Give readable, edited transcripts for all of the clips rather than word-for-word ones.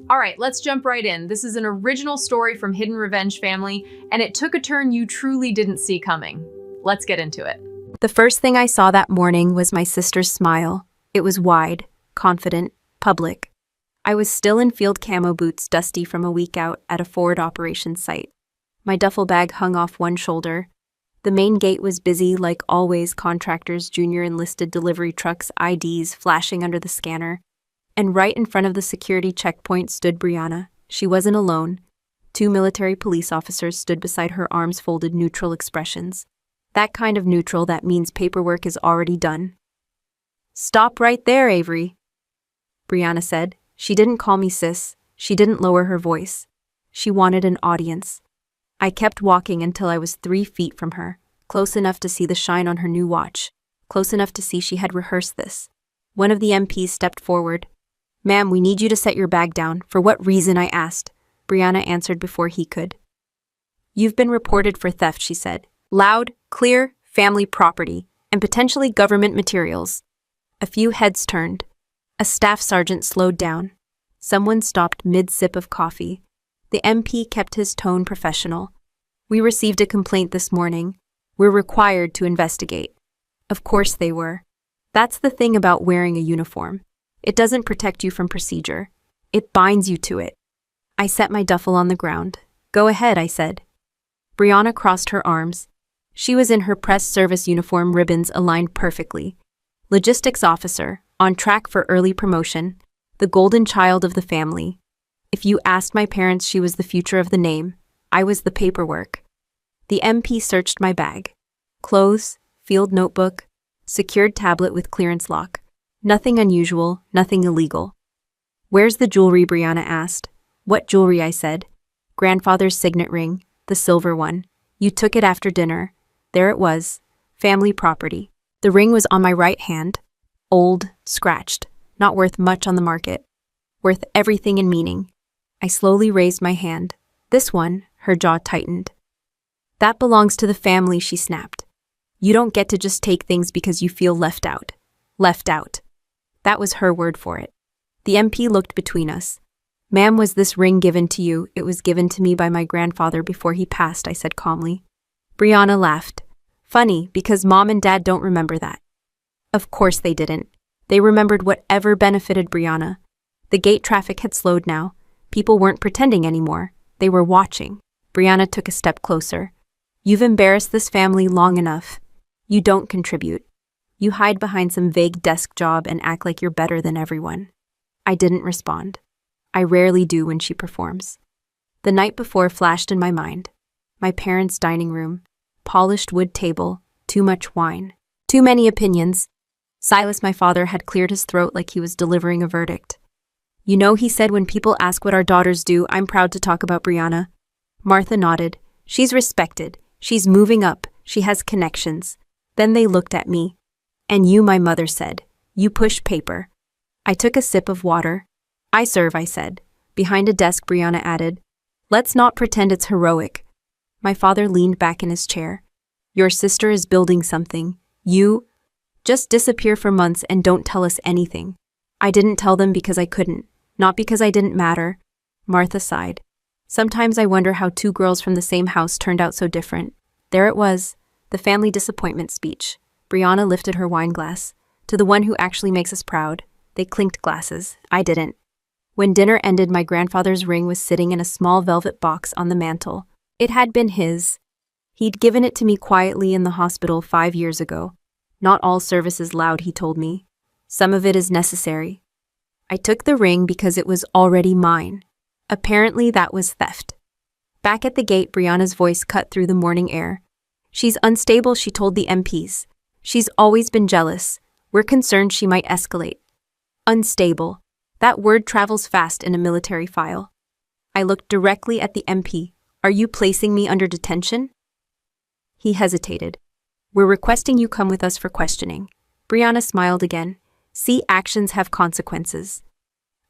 All right, let's jump right in. This is an original story from Hidden Revenge Family, and it took a turn you truly didn't see coming. Let's get into it. The first thing I saw that morning was my sister's smile. It was wide, confident, public. I was still in field camo boots, dusty from a week out at a forward operations site. My duffel bag hung off one shoulder. The main gate was busy, like always, contractors, junior enlisted delivery trucks, IDs flashing under the scanner. And right in front of the security checkpoint stood Brianna. She wasn't alone. 2 military police officers stood beside her, arms folded, neutral expressions. That kind of neutral that means paperwork is already done. "Stop right there, Avery," Brianna said. She didn't call me sis. She didn't lower her voice. She wanted an audience. I kept walking until I was 3 feet from her, close enough to see the shine on her new watch, close enough to see she had rehearsed this. One of the MPs stepped forward. "Ma'am, we need you to set your bag down." "For what reason?" I asked. Brianna answered before he could. "You've been reported for theft," she said. "Loud, clear, family property, and potentially government materials." A few heads turned. A staff sergeant slowed down. Someone stopped mid-sip of coffee. The MP kept his tone professional. "We received a complaint this morning. We're required to investigate." Of course they were. That's the thing about wearing a uniform. It doesn't protect you from procedure. It binds you to it. I set my duffel on the ground. "Go ahead," I said. Brianna crossed her arms. She was in her press service uniform, ribbons aligned perfectly. Logistics officer, on track for early promotion, the golden child of the family. If you asked my parents, she was the future of the name. I was the paperwork. The MP searched my bag. Clothes, field notebook, secured tablet with clearance lock. Nothing unusual, nothing illegal. "Where's the jewelry?" Brianna asked. "What jewelry?" I said. "Grandfather's signet ring, the silver one. You took it after dinner." There it was, family property. The ring was on my right hand. Old, scratched, not worth much on the market. Worth everything in meaning. I slowly raised my hand. "This one," her jaw tightened. "That belongs to the family," she snapped. "You don't get to just take things because you feel left out." Left out. That was her word for it. The MP looked between us. "Ma'am, was this ring given to you?" "It was given to me by my grandfather before he passed," I said calmly. Brianna laughed. "Funny, because Mom and Dad don't remember that." Of course they didn't. They remembered whatever benefited Brianna. The gate traffic had slowed now. People weren't pretending anymore. They were watching. Brianna took a step closer. "You've embarrassed this family long enough. You don't contribute. You hide behind some vague desk job and act like you're better than everyone." I didn't respond. I rarely do when she performs. The night before flashed in my mind. My parents' dining room, polished wood table, too much wine, too many opinions. Silas, my father, had cleared his throat like he was delivering a verdict. "You know," he said, "when people ask what our daughters do, I'm proud to talk about Brianna." Martha nodded. "She's respected. She's moving up. She has connections." Then they looked at me. "And you," my mother said. "You push paper." I took a sip of water. "I serve," I said. Behind a desk, Brianna added, "Let's not pretend it's heroic." My father leaned back in his chair. "Your sister is building something. You just disappear for months and don't tell us anything." I didn't tell them because I couldn't, not because I didn't matter. Martha sighed. "Sometimes I wonder how 2 girls from the same house turned out so different." There it was, the family disappointment speech. Brianna lifted her wine glass. "To the one who actually makes us proud." They clinked glasses. I didn't. When dinner ended, my grandfather's ring was sitting in a small velvet box on the mantel. It had been his. He'd given it to me quietly in the hospital 5 years ago. "Not all service is loud," he told me. "Some of it is necessary." I took the ring because it was already mine. Apparently that was theft. Back at the gate, Brianna's voice cut through the morning air. "She's unstable," she told the MPs. "She's always been jealous. We're concerned she might escalate." Unstable. That word travels fast in a military file. I looked directly at the MP. "Are you placing me under detention?" He hesitated. "We're requesting you come with us for questioning." Brianna smiled again. "See, actions have consequences."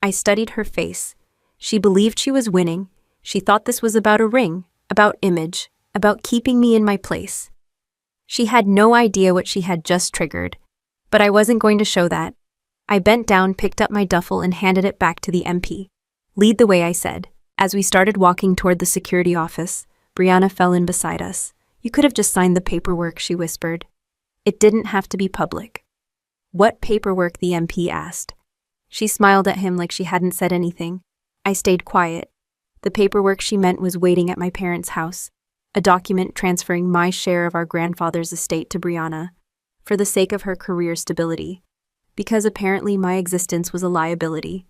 I studied her face. She believed she was winning. She thought this was about a ring, about image, about keeping me in my place. She had no idea what she had just triggered. But I wasn't going to show that. I bent down, picked up my duffel, and handed it back to the MP. Lead the way, I said. As we started walking toward the security office, Brianna fell in beside us. You could have just signed the paperwork, she whispered. It didn't have to be public. What paperwork? The MP asked. She smiled at him like she hadn't said anything. I stayed quiet. The paperwork she meant was waiting at my parents' house, a document transferring my share of our grandfather's estate to Brianna, for the sake of her career stability, because apparently my existence was a liability.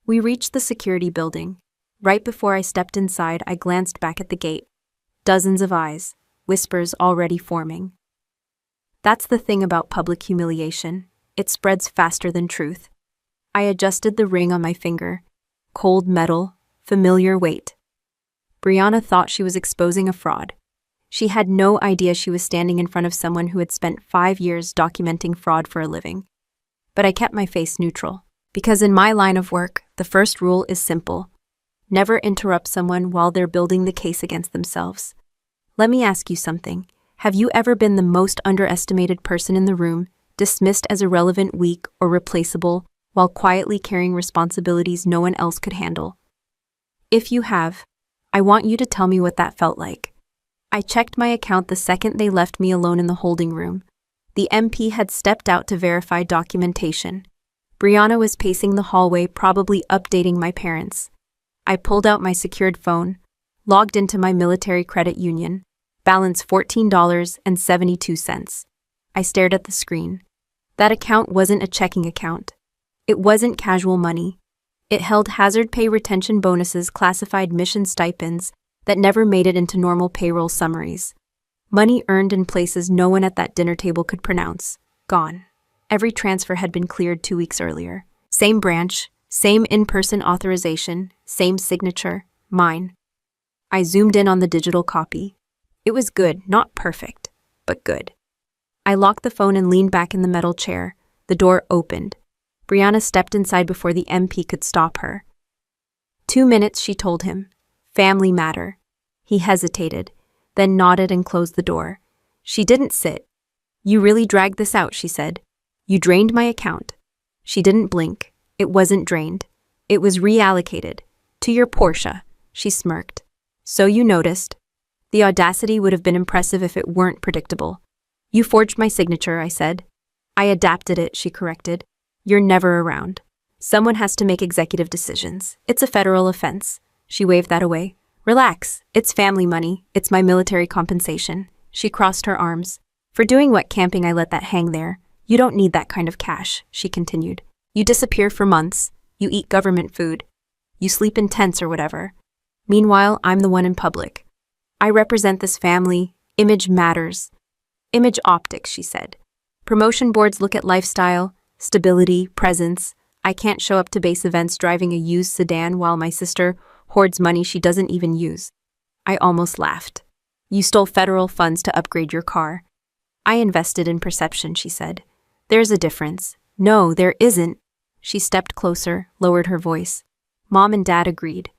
We reached the security building. Right before I stepped inside, I glanced back at the gate. Dozens of eyes, whispers already forming. That's the thing about public humiliation. It spreads faster than truth. I adjusted the ring on my finger. Cold metal, familiar weight. Brianna thought she was exposing a fraud. She had no idea she was standing in front of someone who had spent 5 years documenting fraud for a living. But I kept my face neutral, because in my line of work, the first rule is simple. Never interrupt someone while they're building the case against themselves. Let me ask you something. Have you ever been the most underestimated person in the room, dismissed as irrelevant, weak, or replaceable, while quietly carrying responsibilities no one else could handle? If you have, I want you to tell me what that felt like. I checked my account the second they left me alone in the holding room. The MP had stepped out to verify documentation. Brianna was pacing the hallway, probably updating my parents. I pulled out my secured phone, logged into my military credit union, balance $14.72. I stared at the screen. That account wasn't a checking account. It wasn't casual money. It held hazard pay retention bonuses, classified mission stipends that never made it into normal payroll summaries. Money earned in places no one at that dinner table could pronounce. Gone. Every transfer had been cleared 2 weeks earlier. Same branch, same in-person authorization, same signature, mine. I zoomed in on the digital copy. It was good, not perfect, but good. I locked the phone and leaned back in the metal chair. The door opened. Brianna stepped inside before the MP could stop her. 2 minutes, she told him. Family matter. He hesitated, then nodded and closed the door. She didn't sit. You really dragged this out, she said. You drained my account. She didn't blink. It wasn't drained. It was reallocated. To your Porsche, she smirked. So you noticed. The audacity would have been impressive if it weren't predictable. You forged my signature, I said. I adapted it, she corrected. You're never around. Someone has to make executive decisions. It's a federal offense. She waved that away. Relax. It's family money. It's my military compensation. She crossed her arms. For doing what camping, I let that hang there. You don't need that kind of cash, she continued. You disappear for months. You eat government food. You sleep in tents or whatever. Meanwhile, I'm the one in public. I represent this family. Image matters. Image optics, she said. Promotion boards look at lifestyle, stability, presence. I can't show up to base events driving a used sedan while my sister hoards money she doesn't even use. I almost laughed. You stole federal funds to upgrade your car. I invested in perception, she said. There's a difference. No, there isn't. She stepped closer, lowered her voice. Mom and Dad agreed.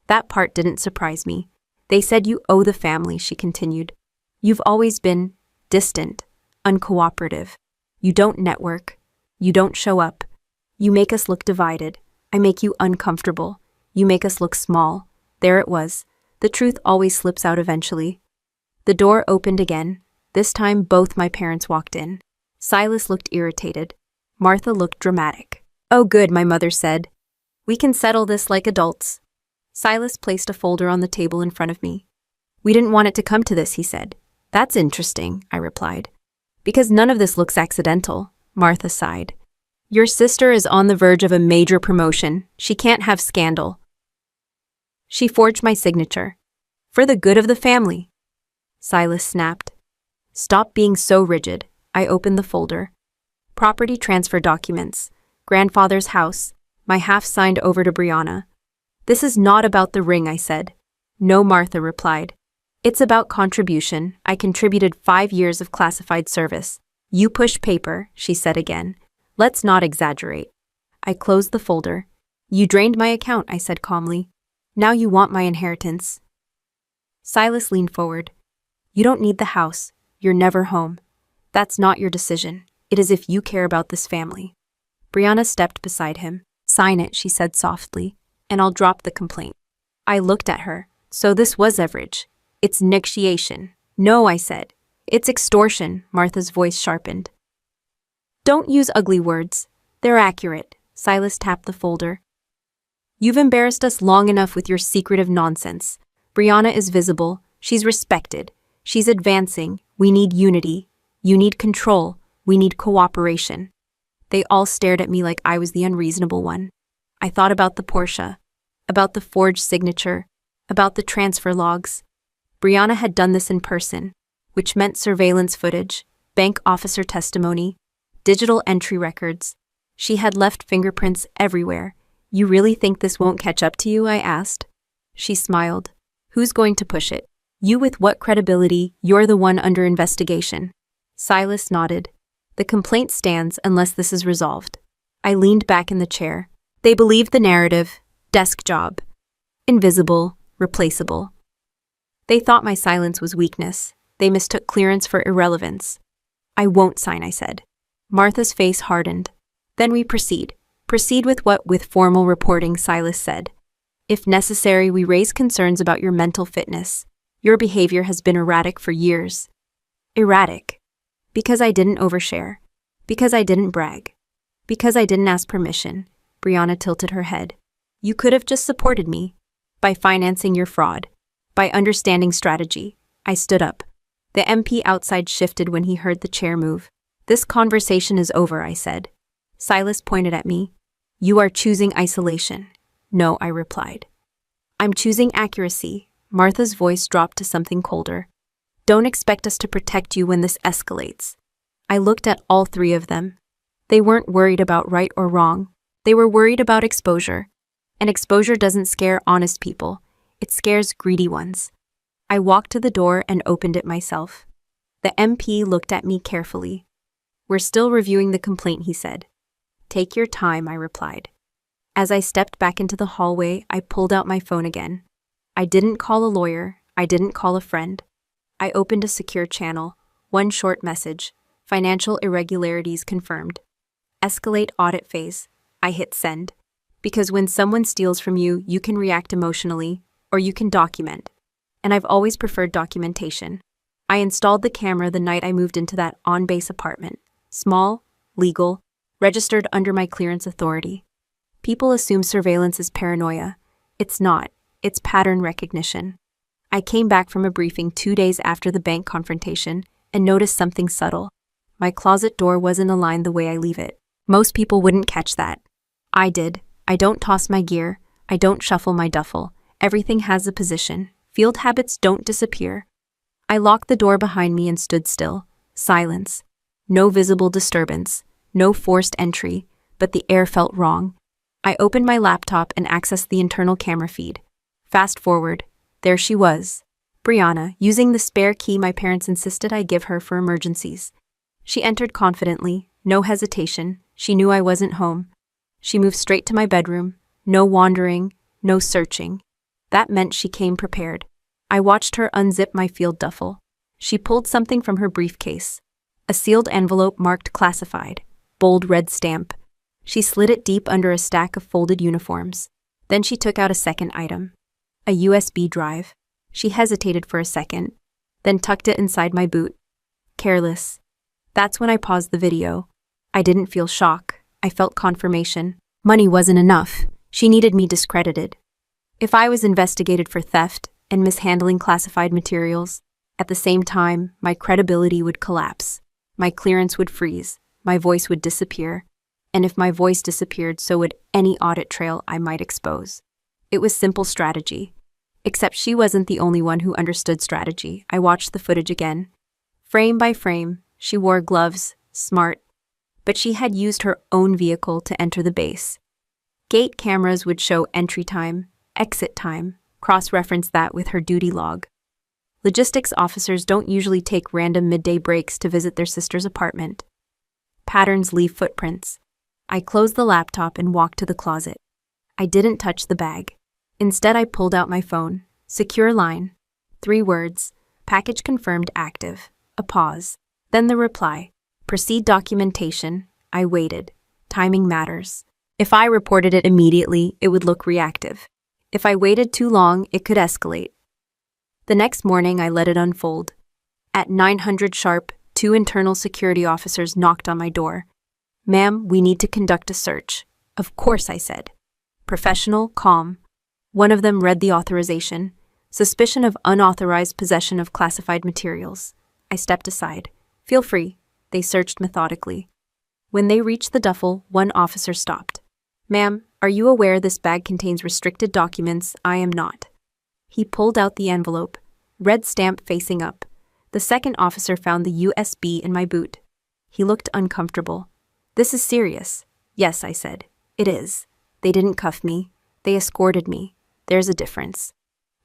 That part didn't surprise me. They said you owe the family, she continued. You've always been distant, uncooperative. You don't network. You don't show up. You make us look divided. I make you uncomfortable. You make us look small. There it was. The truth always slips out eventually. The door opened again. This time both my parents walked in. Silas looked irritated. Martha looked dramatic. Oh good, my mother said. We can settle this like adults. Silas placed a folder on the table in front of me. We didn't want it to come to this, he said. That's interesting, I replied. Because none of this looks accidental, Martha sighed. Your sister is on the verge of a major promotion. She can't have scandal. She forged my signature. For the good of the family. Silas snapped. Stop being so rigid. I opened the folder. Property transfer documents. Grandfather's house. My half signed over to Brianna. This is not about the ring, I said. No, Martha replied. It's about contribution. I contributed 5 years of classified service. You push paper, she said again. Let's not exaggerate. I closed the folder. You drained my account, I said calmly. Now you want my inheritance. Silas leaned forward. You don't need the house. You're never home. That's not your decision. It is if you care about this family. Brianna stepped beside him. Sign it, she said softly. and I'll drop the complaint. I looked at her. So this was leverage. It's negotiation. No, I said. It's extortion, Martha's voice sharpened. Don't use ugly words. They're accurate. Silas tapped the folder. You've embarrassed us long enough with your secretive nonsense. Brianna is visible. She's respected. She's advancing. We need unity. You need control. We need cooperation. They all stared at me like I was the unreasonable one. I thought about the Porsche, about the forged signature, about the transfer logs. Brianna had done this in person, which meant surveillance footage, bank officer testimony, digital entry records. She had left fingerprints everywhere. You really think this won't catch up to you? I asked. She smiled. Who's going to push it? You with what credibility? You're the one under investigation. Silas nodded. The complaint stands unless this is resolved. I leaned back in the chair. They believed the narrative. Desk job. Invisible. Replaceable. They thought my silence was weakness. They mistook clearance for irrelevance. I won't sign, I said. Martha's face hardened. Then we proceed. Proceed with what? With formal reporting, Silas said. If necessary, we raise concerns about your mental fitness. Your behavior has been erratic for years. Erratic. Because I didn't overshare. Because I didn't brag. Because I didn't ask permission. Brianna tilted her head. You could have just supported me. By financing your fraud. By understanding strategy. I stood up. The MP outside shifted when he heard the chair move. This conversation is over, I said. Silas pointed at me. You are choosing isolation. No, I replied. I'm choosing accuracy. Martha's voice dropped to something colder. Don't expect us to protect you when this escalates. I looked at all three of them. They weren't worried about right or wrong. They were worried about exposure. And exposure doesn't scare honest people. It scares greedy ones. I walked to the door and opened it myself. The MP looked at me carefully. We're still reviewing the complaint, he said. Take your time, I replied. As I stepped back into the hallway, I pulled out my phone again. I didn't call a lawyer. I didn't call a friend. I opened a secure channel. One short message. Financial irregularities confirmed. Escalate audit phase. I hit send. Because when someone steals from you, you can react emotionally, or you can document. And I've always preferred documentation. I installed the camera the night I moved into that on-base apartment. Small, legal, registered under my clearance authority. People assume surveillance is paranoia. It's not. It's pattern recognition. I came back from a briefing 2 days after the bank confrontation and noticed something subtle. My closet door wasn't aligned the way I leave it. Most people wouldn't catch that. I did. I don't toss my gear. I don't shuffle my duffel. Everything has a position. Field habits don't disappear. I locked the door behind me and stood still. Silence. No visible disturbance. No forced entry, but the air felt wrong. I opened my laptop and accessed the internal camera feed. Fast forward. There she was. Brianna, using the spare key my parents insisted I give her for emergencies. She entered confidently, no hesitation. She knew I wasn't home. She moved straight to my bedroom. No wandering, no searching. That meant she came prepared. I watched her unzip my field duffel. She pulled something from her briefcase. A sealed envelope marked classified. Bold red stamp. She slid it deep under a stack of folded uniforms. Then she took out a second item. A USB drive. She hesitated for a second, then tucked it inside my boot. Careless. That's when I paused the video. I didn't feel shock. I felt confirmation. Money wasn't enough. She needed me discredited. If I was investigated for theft and mishandling classified materials, at the same time, my credibility would collapse. My clearance would freeze. My voice would disappear. And if my voice disappeared, so would any audit trail I might expose. It was simple strategy. Except she wasn't the only one who understood strategy. I watched the footage again. Frame by frame, she wore gloves, smart. But she had used her own vehicle to enter the base. Gate cameras would show entry time, exit time, cross-reference that with her duty log. Logistics officers don't usually take random midday breaks to visit their sister's apartment. Patterns leave footprints. I closed the laptop and walked to the closet. I didn't touch the bag. Instead, I pulled out my phone. Secure line. 3 words. Package confirmed active. A pause. Then the reply. Proceed documentation. I waited. Timing matters. If I reported it immediately, it would look reactive. If I waited too long, it could escalate. The next morning, I let it unfold. At 900 sharp, 2 internal security officers knocked on my door. "Ma'am, we need to conduct a search." "Of course," I said. Professional, calm. One of them read the authorization. Suspicion of unauthorized possession of classified materials. I stepped aside. "Feel free." They searched methodically. When they reached the duffel, one officer stopped. "Ma'am, are you aware this bag contains restricted documents?" "I am not." He pulled out the envelope, red stamp facing up. The second officer found the USB in my boot. He looked uncomfortable. "This is serious." "Yes," I said. "It is. They didn't cuff me. They escorted me. There's a difference."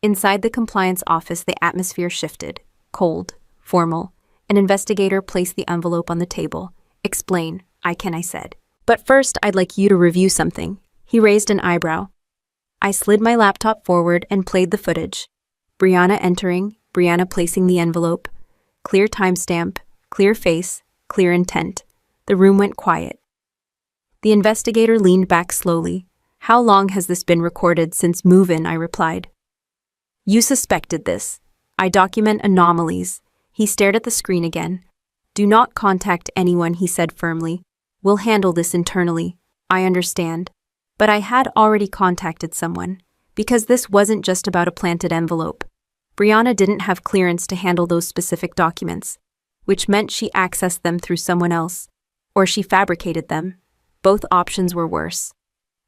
Inside the compliance office, the atmosphere shifted. Cold, formal. An investigator placed the envelope on the table. "Explain," I said. "But first, I'd like you to review something." He raised an eyebrow. I slid my laptop forward and played the footage. Brianna entering, Brianna placing the envelope. Clear timestamp, clear face, clear intent. The room went quiet. The investigator leaned back slowly. "How long has this been recorded since move-in?" I replied. "You suspected this. I document anomalies." He stared at the screen again. "Do not contact anyone," he said firmly. "We'll handle this internally." "I understand." But I had already contacted someone, because this wasn't just about a planted envelope. Brianna didn't have clearance to handle those specific documents, which meant she accessed them through someone else, or she fabricated them. Both options were worse.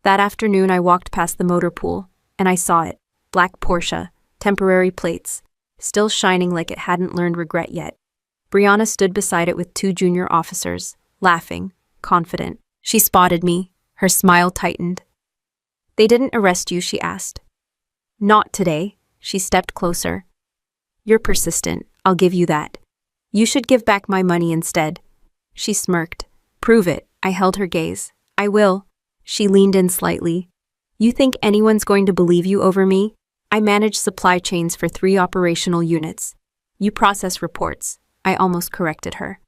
That afternoon I walked past the motor pool, and I saw it. Black Porsche, temporary plates, still shining like it hadn't learned regret yet. Brianna stood beside it with 2 junior officers, laughing, confident. She spotted me. Her smile tightened. "They didn't arrest you?" she asked. "Not today." She stepped closer. "You're persistent, I'll give you that. You should give back my money instead." She smirked. "Prove it." I held her gaze. "I will." She leaned in slightly. "You think anyone's going to believe you over me? I manage supply chains for 3 operational units. You process reports." I almost corrected her.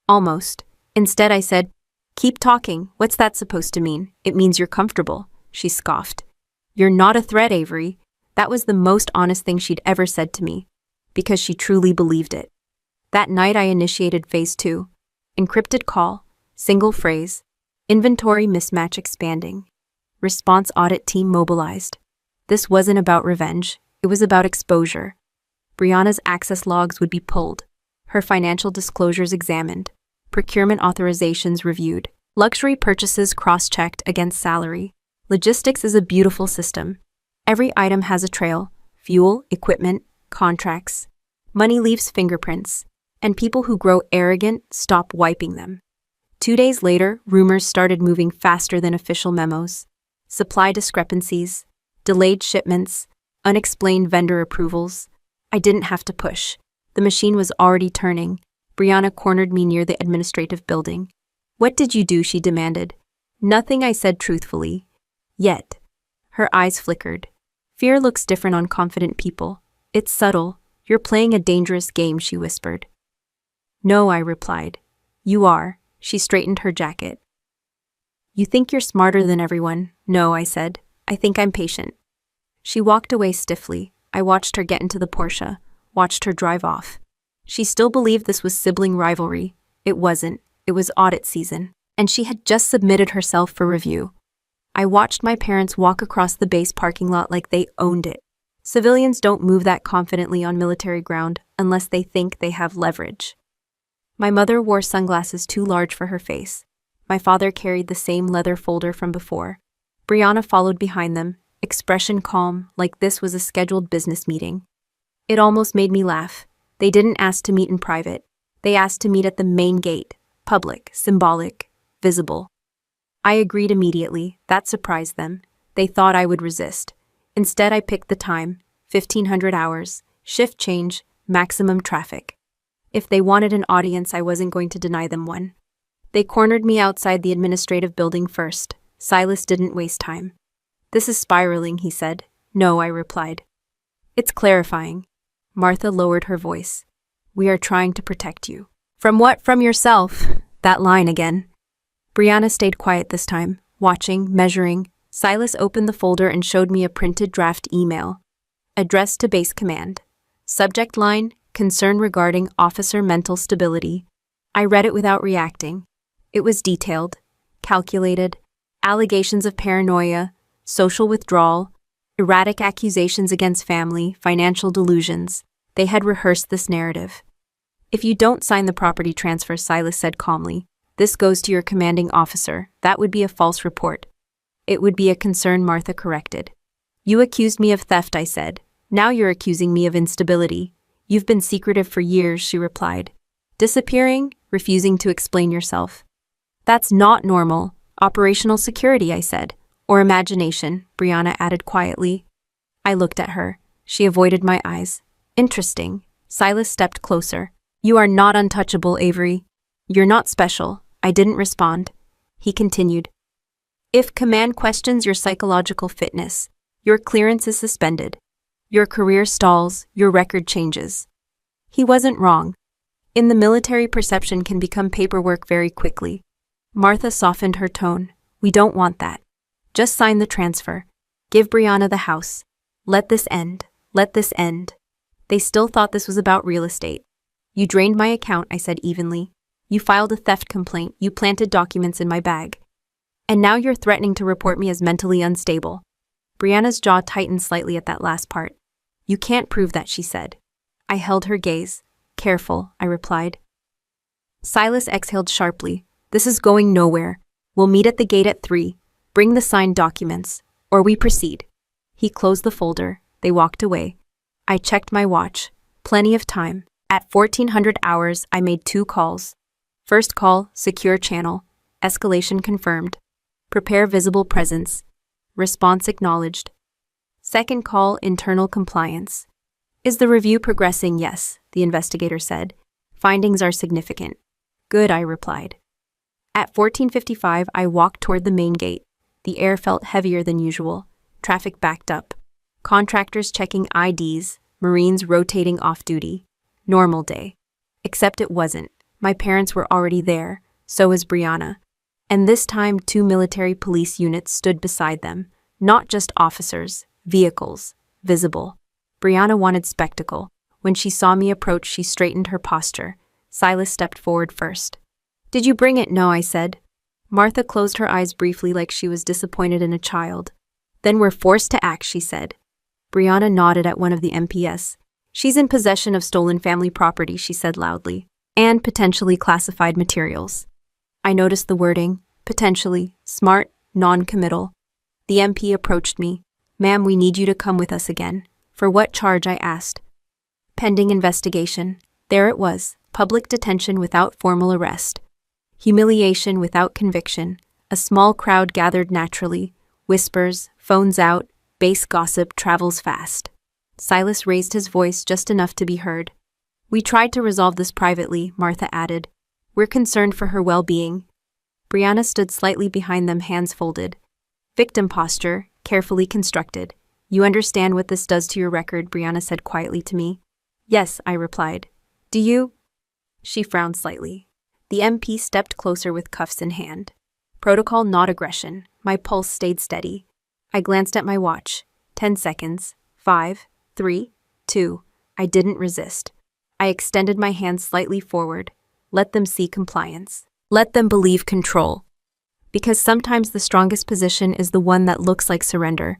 Almost. Instead I said, "Keep talking. What's that supposed to mean?" "It means you're comfortable." She scoffed. "You're not a threat, Avery." That was the most honest thing she'd ever said to me, because she truly believed it. That night I initiated phase 2. Encrypted call, single phrase, inventory mismatch expanding. Response audit team mobilized. This wasn't about revenge, it was about exposure. Brianna's access logs would be pulled, her financial disclosures examined, procurement authorizations reviewed, luxury purchases cross-checked against salary. Logistics is a beautiful system. Every item has a trail: fuel, equipment, contracts. Money leaves fingerprints, and people who grow arrogant stop wiping them. 2 days later, rumors started moving faster than official memos. Supply discrepancies, delayed shipments, unexplained vendor approvals. I didn't have to push. The machine was already turning. Brianna cornered me near the administrative building. "What did you do?" she demanded. "Nothing," I said truthfully. Yet. Her eyes flickered. "Fear looks different on confident people. It's subtle. You're playing a dangerous game," she whispered. "No," I replied. "You are." She straightened her jacket. "You think you're smarter than everyone." "No," I said. "I think I'm patient." She walked away stiffly. I watched her get into the Porsche, watched her drive off. She still believed this was sibling rivalry. It wasn't. It was audit season, and she had just submitted herself for review. I watched my parents walk across the base parking lot like they owned it. Civilians don't move that confidently on military ground unless they think they have leverage. My mother wore sunglasses too large for her face. My father carried the same leather folder from before. Brianna followed behind them, expression calm, like this was a scheduled business meeting. It almost made me laugh. They didn't ask to meet in private. They asked to meet at the main gate, public, symbolic, visible. I agreed immediately. That surprised them. They thought I would resist. Instead, I picked the time, 1500 hours, shift change, maximum traffic. If they wanted an audience, I wasn't going to deny them one. They cornered me outside the administrative building first. Silas didn't waste time. "This is spiraling," he said. "No," I replied. "It's clarifying." Martha lowered her voice. "We are trying to protect you." "From what? From yourself?" That line again. Brianna stayed quiet this time, Watching, measuring, Silas opened the folder and showed me a printed draft email. Addressed to Base Command. Subject line, concern regarding officer mental stability. I read it without reacting. It was detailed, calculated, allegations of paranoia, social withdrawal, erratic accusations against family, financial delusions. They had rehearsed this narrative. If you don't sign the property transfer, Silas said calmly, this goes to your commanding officer. That would be a false report. It would be a concern, Martha corrected. You accused me of theft, I said. Now you're accusing me of instability. You've been secretive for years, she replied. Disappearing, refusing to explain yourself. That's not normal. Operational security, I said. Or imagination, Brianna added quietly. I looked at her. She avoided my eyes. Interesting. Silas stepped closer. You are not untouchable, Avery. You're not special. I didn't respond. He continued. If command questions your psychological fitness, your clearance is suspended. Your career stalls, your record changes. He wasn't wrong. In the military, perception can become paperwork very quickly. Martha softened her tone. We don't want that. Just sign the transfer. Give Brianna the house. Let this end. Let this end. They still thought this was about real estate. You drained my account, I said evenly. You filed a theft complaint. You planted documents in my bag. And now you're threatening to report me as mentally unstable. Brianna's jaw tightened slightly at that last part. You can't prove that, she said. I held her gaze. Careful, I replied. Silas exhaled sharply. This is going nowhere. We'll meet at the gate at 3. Bring the signed documents, or we proceed. He closed the folder. They walked away. I checked my watch. Plenty of time. At 1400 hours, I made 2 calls. First call, secure channel. Escalation confirmed. Prepare visible presence. Response acknowledged. Second call, internal compliance. Is the review progressing? Yes, the investigator said. Findings are significant. Good, I replied. At 14:55, I walked toward the main gate. The air felt heavier than usual. Traffic backed up. Contractors checking IDs, Marines rotating off duty. Normal day. Except it wasn't. My parents were already there, so was Brianna. And this time 2 military police units stood beside them. Not just officers, vehicles, visible. Brianna wanted spectacle. When she saw me approach, she straightened her posture. Silas stepped forward first. Did you bring it? No, I said. Martha closed her eyes briefly like she was disappointed in a child. Then we're forced to act, she said. Brianna nodded at one of the MPS. She's in possession of stolen family property, she said loudly, and potentially classified materials. I noticed the wording, potentially, smart, non-committal. The MP approached me. Ma'am, we need you to come with us again. For what charge? I asked. Pending investigation. There it was, public detention without formal arrest. Humiliation without conviction. A small crowd gathered naturally. Whispers, phones out, base gossip travels fast. Silas raised his voice just enough to be heard. We tried to resolve this privately, Martha added. We're concerned for her well-being. Brianna stood slightly behind them, hands folded. Victim posture, carefully constructed. You understand what this does to your record, Brianna said quietly to me. Yes, I replied. Do you? She frowned slightly. The MP stepped closer with cuffs in hand. Protocol, not aggression. My pulse stayed steady. I glanced at my watch. 10 seconds. 5, 3, 2. I didn't resist. I extended my hand slightly forward. Let them see compliance. Let them believe control. Because sometimes the strongest position is the one that looks like surrender.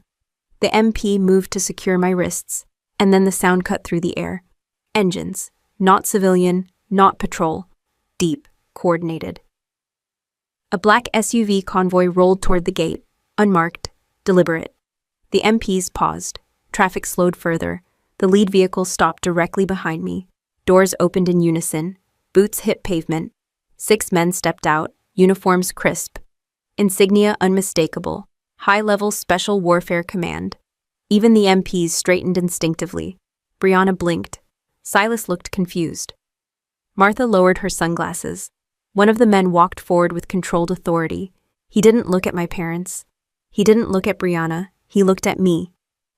The MP moved to secure my wrists, and then the sound cut through the air. Engines. Not civilian, not patrol. Deep, coordinated. A black SUV convoy rolled toward the gate, unmarked, deliberate. The MPs paused. Traffic slowed further. The lead vehicle stopped directly behind me. Doors opened in unison. Boots hit pavement. 6 men stepped out, uniforms crisp. Insignia unmistakable. High-level Special Warfare Command. Even the MPs straightened instinctively. Brianna blinked. Silas looked confused. Martha lowered her sunglasses. One of the men walked forward with controlled authority. He didn't look at my parents. He didn't look at Brianna. He looked at me.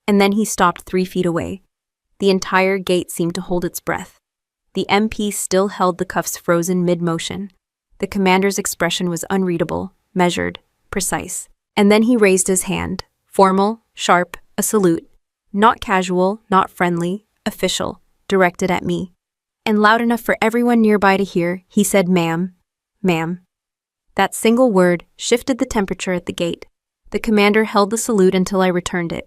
And then he stopped 3 feet away. The entire gate seemed to hold its breath. The MP still held the cuffs frozen mid-motion. The commander's expression was unreadable, measured, precise. And then he raised his hand. Formal, sharp, a salute. Not casual, not friendly, official, directed at me. And loud enough for everyone nearby to hear, he said, "Ma'am, ma'am." That single word shifted the temperature at the gate. The commander held the salute until I returned it.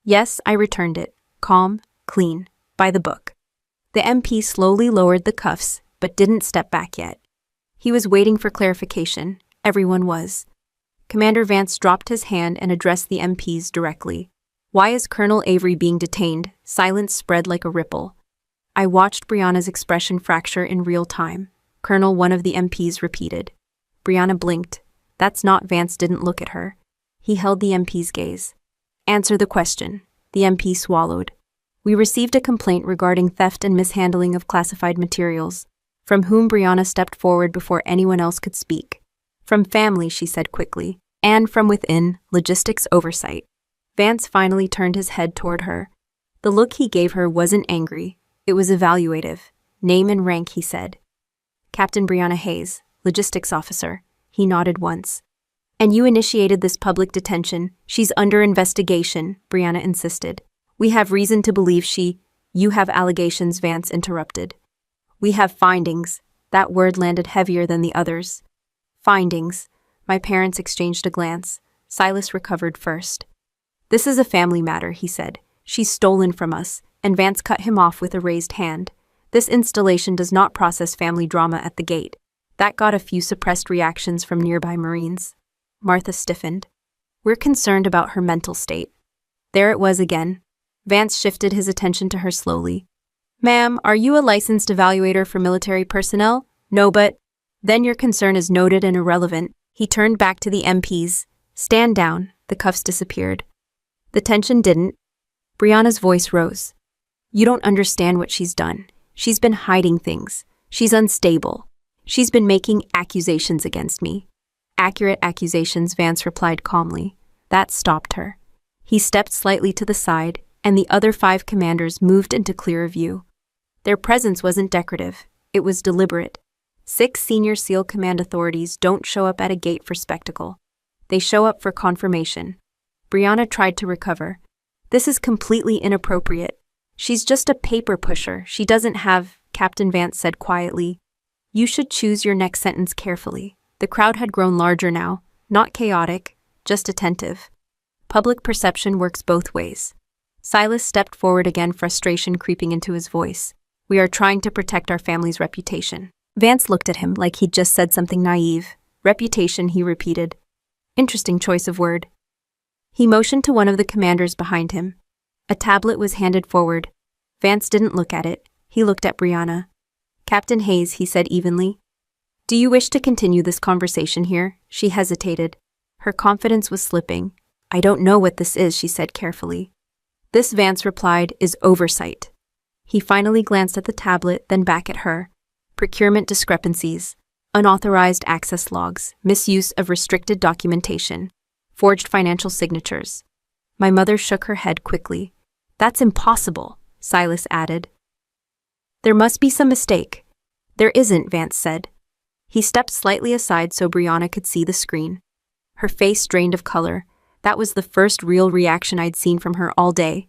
Yes, I returned it. Calm, clean, by the book. The MP slowly lowered the cuffs, but didn't step back yet. He was waiting for clarification. Everyone was. Commander Vance dropped his hand and addressed the MPs directly. "Why is Colonel Avery being detained?" Silence spread like a ripple. I watched Brianna's expression fracture in real time. "Colonel," one of the MPs repeated. Brianna blinked. That's not. Vance didn't look at her. He held the MP's gaze. "Answer the question." The MP swallowed. "We received a complaint regarding theft and mishandling of classified materials." From whom? Brianna stepped forward before anyone else could speak. "From family," she said quickly. "And from within, logistics oversight." Vance finally turned his head toward her. The look he gave her wasn't angry. It was evaluative. "Name and rank," he said. "Captain Brianna Hayes, logistics officer." He nodded once. "And you initiated this public detention. She's under investigation," Brianna insisted. "We have reason to believe she—" "You have allegations," Vance interrupted. "We have findings." That word landed heavier than the others. "Findings." My parents exchanged a glance. Silas recovered first. "This is a family matter," he said. "She's stolen from us," and Vance cut him off with a raised hand. "This installation does not process family drama at the gate." That got a few suppressed reactions from nearby Marines. Martha stiffened. "We're concerned about her mental state." There it was again. Vance shifted his attention to her slowly. "Ma'am, are you a licensed evaluator for military personnel?" "No, but—" "Then your concern is noted and irrelevant." He turned back to the MPs. "Stand down." The cuffs disappeared. The tension didn't. Brianna's voice rose. "You don't understand what she's done. She's been hiding things. She's unstable. She's been making accusations against me." "Accurate accusations," Vance replied calmly. That stopped her. He stepped slightly to the side, and the other 5 commanders moved into clearer view. Their presence wasn't decorative. It was deliberate. 6 senior SEAL command authorities don't show up at a gate for spectacle. They show up for confirmation. Brianna tried to recover. "This is completely inappropriate. She's just a paper pusher. She doesn't have," Captain Vance said quietly. "You should choose your next sentence carefully." The crowd had grown larger now, not chaotic, just attentive. Public perception works both ways. Silas stepped forward again, frustration creeping into his voice. "We are trying to protect our family's reputation." Vance looked at him like he'd just said something naive. "Reputation," he repeated. Interesting choice of word. He motioned to one of the commanders behind him. A tablet was handed forward. Vance didn't look at it. He looked at Brianna. "Captain Hayes," he said evenly. "Do you wish to continue this conversation here?" She hesitated. Her confidence was slipping. "I don't know what this is," she said carefully. "This," Vance replied, "is oversight." He finally glanced at the tablet, then back at her. Procurement discrepancies, unauthorized access logs, misuse of restricted documentation, forged financial signatures. My mother shook her head quickly. "That's impossible," Silas added. "There must be some mistake." "There isn't," Vance said. He stepped slightly aside so Brianna could see the screen. Her face drained of color. That was the first real reaction I'd seen from her all day.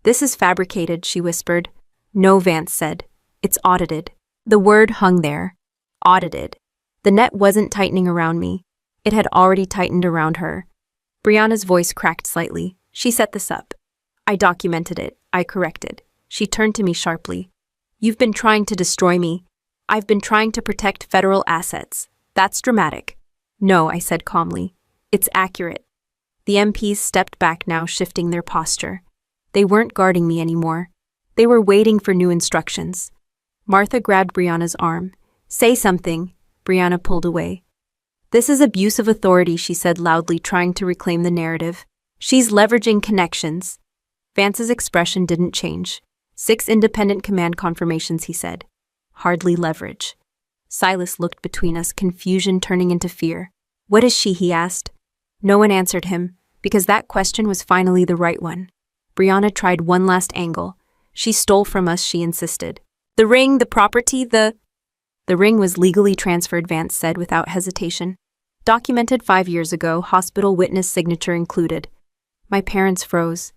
"This is fabricated," she whispered. "No," Vance said. "It's audited." The word hung there. Audited. The net wasn't tightening around me. It had already tightened around her. Brianna's voice cracked slightly. "She set this up. I documented it. I corrected." She turned to me sharply. "You've been trying to destroy me." "I've been trying to protect federal assets." "That's dramatic." "No," I said calmly. "It's accurate." The MPs stepped back now, shifting their posture. They weren't guarding me anymore. They were waiting for new instructions. Martha grabbed Brianna's arm. "Say something." Brianna pulled away. "This is abuse of authority," she said loudly, trying to reclaim the narrative. "She's leveraging connections." Vance's expression didn't change. 6 independent command confirmations, he said. Hardly leverage. Silas looked between us, confusion turning into fear. "What is she?" he asked. No one answered him, because that question was finally the right one. Brianna tried one last angle. "She stole from us," she insisted. "The ring, the property, the—" "The ring was legally transferred," Vance said without hesitation. Documented 5 years ago, hospital witness signature included. My parents froze.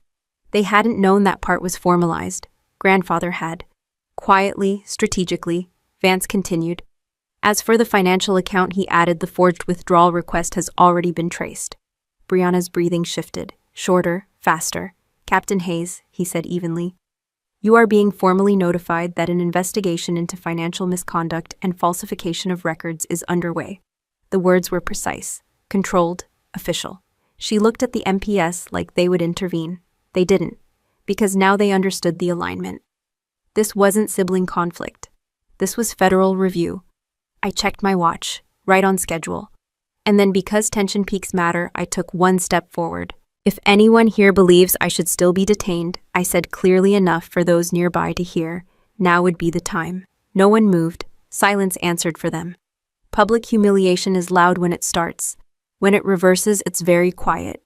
They hadn't known that part was formalized. Grandfather had. Quietly, strategically, Vance continued. As for the financial account, he added, the forged withdrawal request has already been traced. Brianna's breathing shifted. Shorter, faster. Captain Hayes, he said evenly. You are being formally notified that an investigation into financial misconduct and falsification of records is underway. The words were precise, controlled, official. She looked at the MPS like they would intervene. They didn't, because now they understood the alignment. This wasn't sibling conflict. This was federal review. I checked my watch, right on schedule. And then because tension peaks matter, I took one step forward. If anyone here believes I should still be detained, I said clearly enough for those nearby to hear, now would be the time. No one moved. Silence answered for them. Public humiliation is loud when it starts. When it reverses, it's very quiet.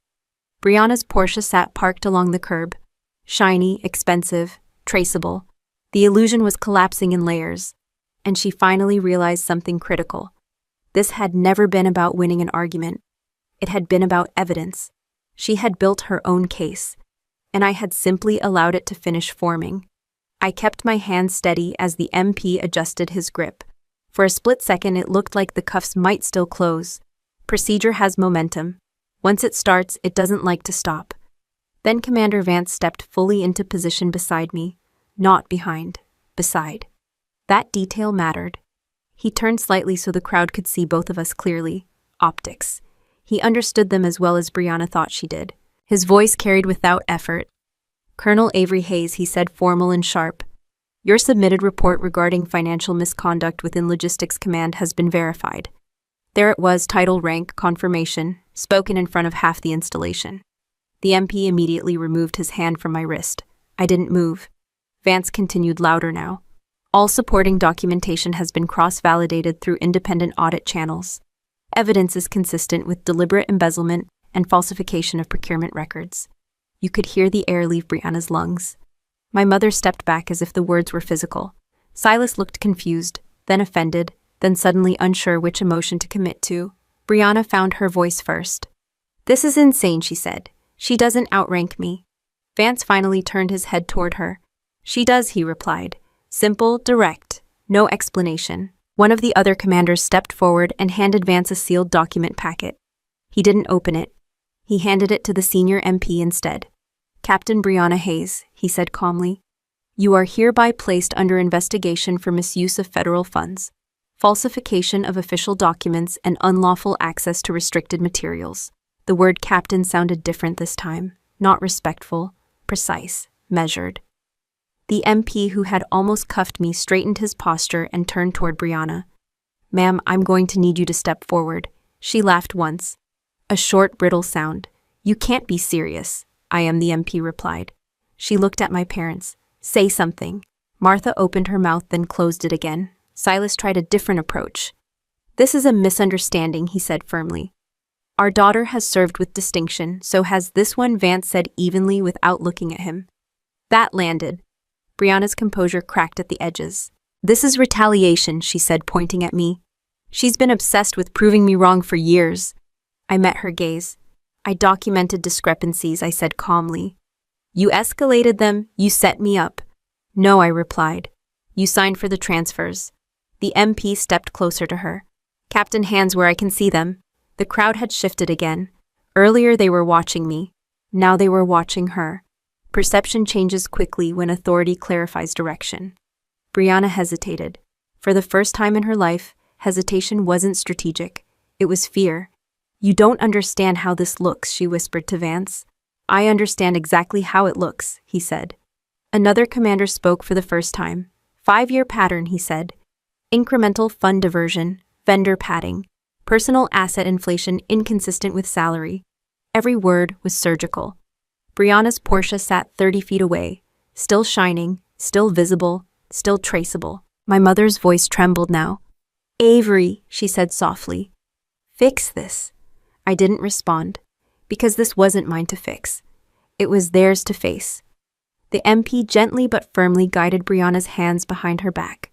Brianna's Porsche sat parked along the curb. Shiny, expensive, traceable. The illusion was collapsing in layers. And she finally realized something critical. This had never been about winning an argument. It had been about evidence. She had built her own case, and I had simply allowed it to finish forming. I kept my hand steady as the MP adjusted his grip. For a split second, it looked like the cuffs might still close. Procedure has momentum. Once it starts, it doesn't like to stop. Then Commander Vance stepped fully into position beside me, not behind, beside. That detail mattered. He turned slightly so the crowd could see both of us clearly. Optics. He understood them as well as Brianna thought she did. His voice carried without effort. Colonel Avery Hayes, he said, formal and sharp. Your submitted report regarding financial misconduct within Logistics Command has been verified. There it was, title, rank, confirmation, spoken in front of half the installation. The MP immediately removed his hand from my wrist. I didn't move. Vance continued louder now. All supporting documentation has been cross-validated through independent audit channels. Evidence is consistent with deliberate embezzlement and falsification of procurement records. You could hear the air leave Brianna's lungs. My mother stepped back as if the words were physical. Silas looked confused, then offended, then suddenly unsure which emotion to commit to. Brianna found her voice first. This is insane, she said. She doesn't outrank me. Vance finally turned his head toward her. She does, he replied. Simple, direct, no explanation. One of the other commanders stepped forward and handed Vance a sealed document packet. He didn't open it. He handed it to the senior MP instead. Captain Brianna Hayes, he said calmly. You are hereby placed under investigation for misuse of federal funds, falsification of official documents, and unlawful access to restricted materials. The word captain sounded different this time, not respectful, precise, measured. The MP who had almost cuffed me straightened his posture and turned toward Brianna. Ma'am, I'm going to need you to step forward. She laughed once. A short, brittle sound. You can't be serious, I am, the MP replied. She looked at my parents. Say something. Martha opened her mouth, then closed it again. Silas tried a different approach. This is a misunderstanding, he said firmly. Our daughter has served with distinction, so has this one, Vance said evenly without looking at him. That landed. Brianna's composure cracked at the edges. This is retaliation, she said, pointing at me. She's been obsessed with proving me wrong for years. I met her gaze. I documented discrepancies, I said calmly. You escalated them, you set me up. No, I replied. You signed for the transfers. The MP stepped closer to her. Captain, hands where I can see them. The crowd had shifted again. Earlier they were watching me. Now they were watching her. Perception changes quickly when authority clarifies direction. Brianna hesitated. For the first time in her life, hesitation wasn't strategic. It was fear. You don't understand how this looks, she whispered to Vance. I understand exactly how it looks, he said. Another commander spoke for the first time. 5-year pattern, he said. Incremental fund diversion, vendor padding, personal asset inflation inconsistent with salary. Every word was surgical. Brianna's Porsche sat 30 feet away, still shining, still visible, still traceable. My mother's voice trembled now. Avery, she said softly. Fix this. I didn't respond, because this wasn't mine to fix. It was theirs to face. The MP gently but firmly guided Brianna's hands behind her back.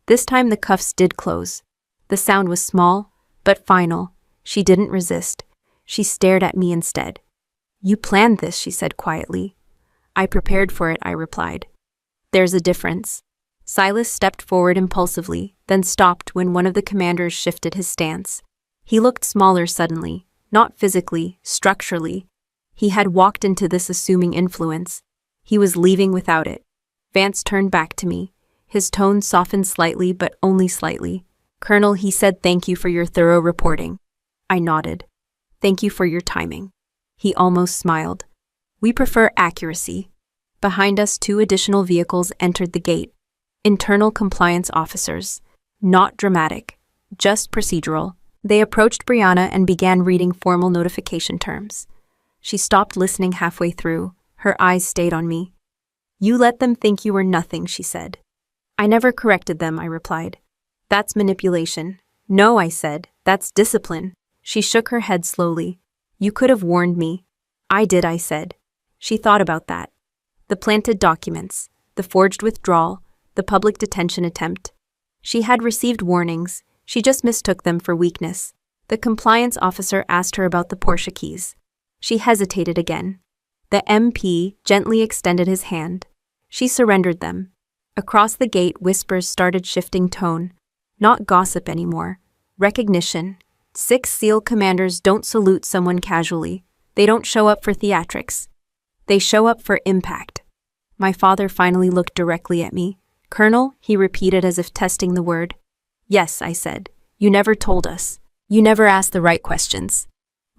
This time the cuffs did close. The sound was small, but final. She didn't resist. She stared at me instead. You planned this, she said quietly. I prepared for it, I replied. There's a difference. Silas stepped forward impulsively, then stopped when one of the commanders shifted his stance. He looked smaller suddenly, not physically, structurally. He had walked into this assuming influence. He was leaving without it. Vance turned back to me. His tone softened slightly, but only slightly. Colonel, he said, thank you for your thorough reporting. I nodded. Thank you for your timing. He almost smiled. We prefer accuracy. Behind us, 2 additional vehicles entered the gate. Internal compliance officers. Not dramatic, just procedural. They approached Brianna and began reading formal notification terms. She stopped listening halfway through. Her eyes stayed on me. You let them think you were nothing, she said. I never corrected them, I replied. That's manipulation. No, I said. That's discipline. She shook her head slowly. You could have warned me. I did, I said. She thought about that. The planted documents, the forged withdrawal, the public detention attempt. She had received warnings. She just mistook them for weakness. The compliance officer asked her about the Porsche keys. She hesitated again. The MP gently extended his hand. She surrendered them. Across the gate, whispers started shifting tone. Not gossip anymore. Recognition. 6 SEAL commanders don't salute someone casually. They don't show up for theatrics. They show up for impact. My father finally looked directly at me. Colonel, he repeated as if testing the word. Yes, I said. You never told us. You never asked the right questions.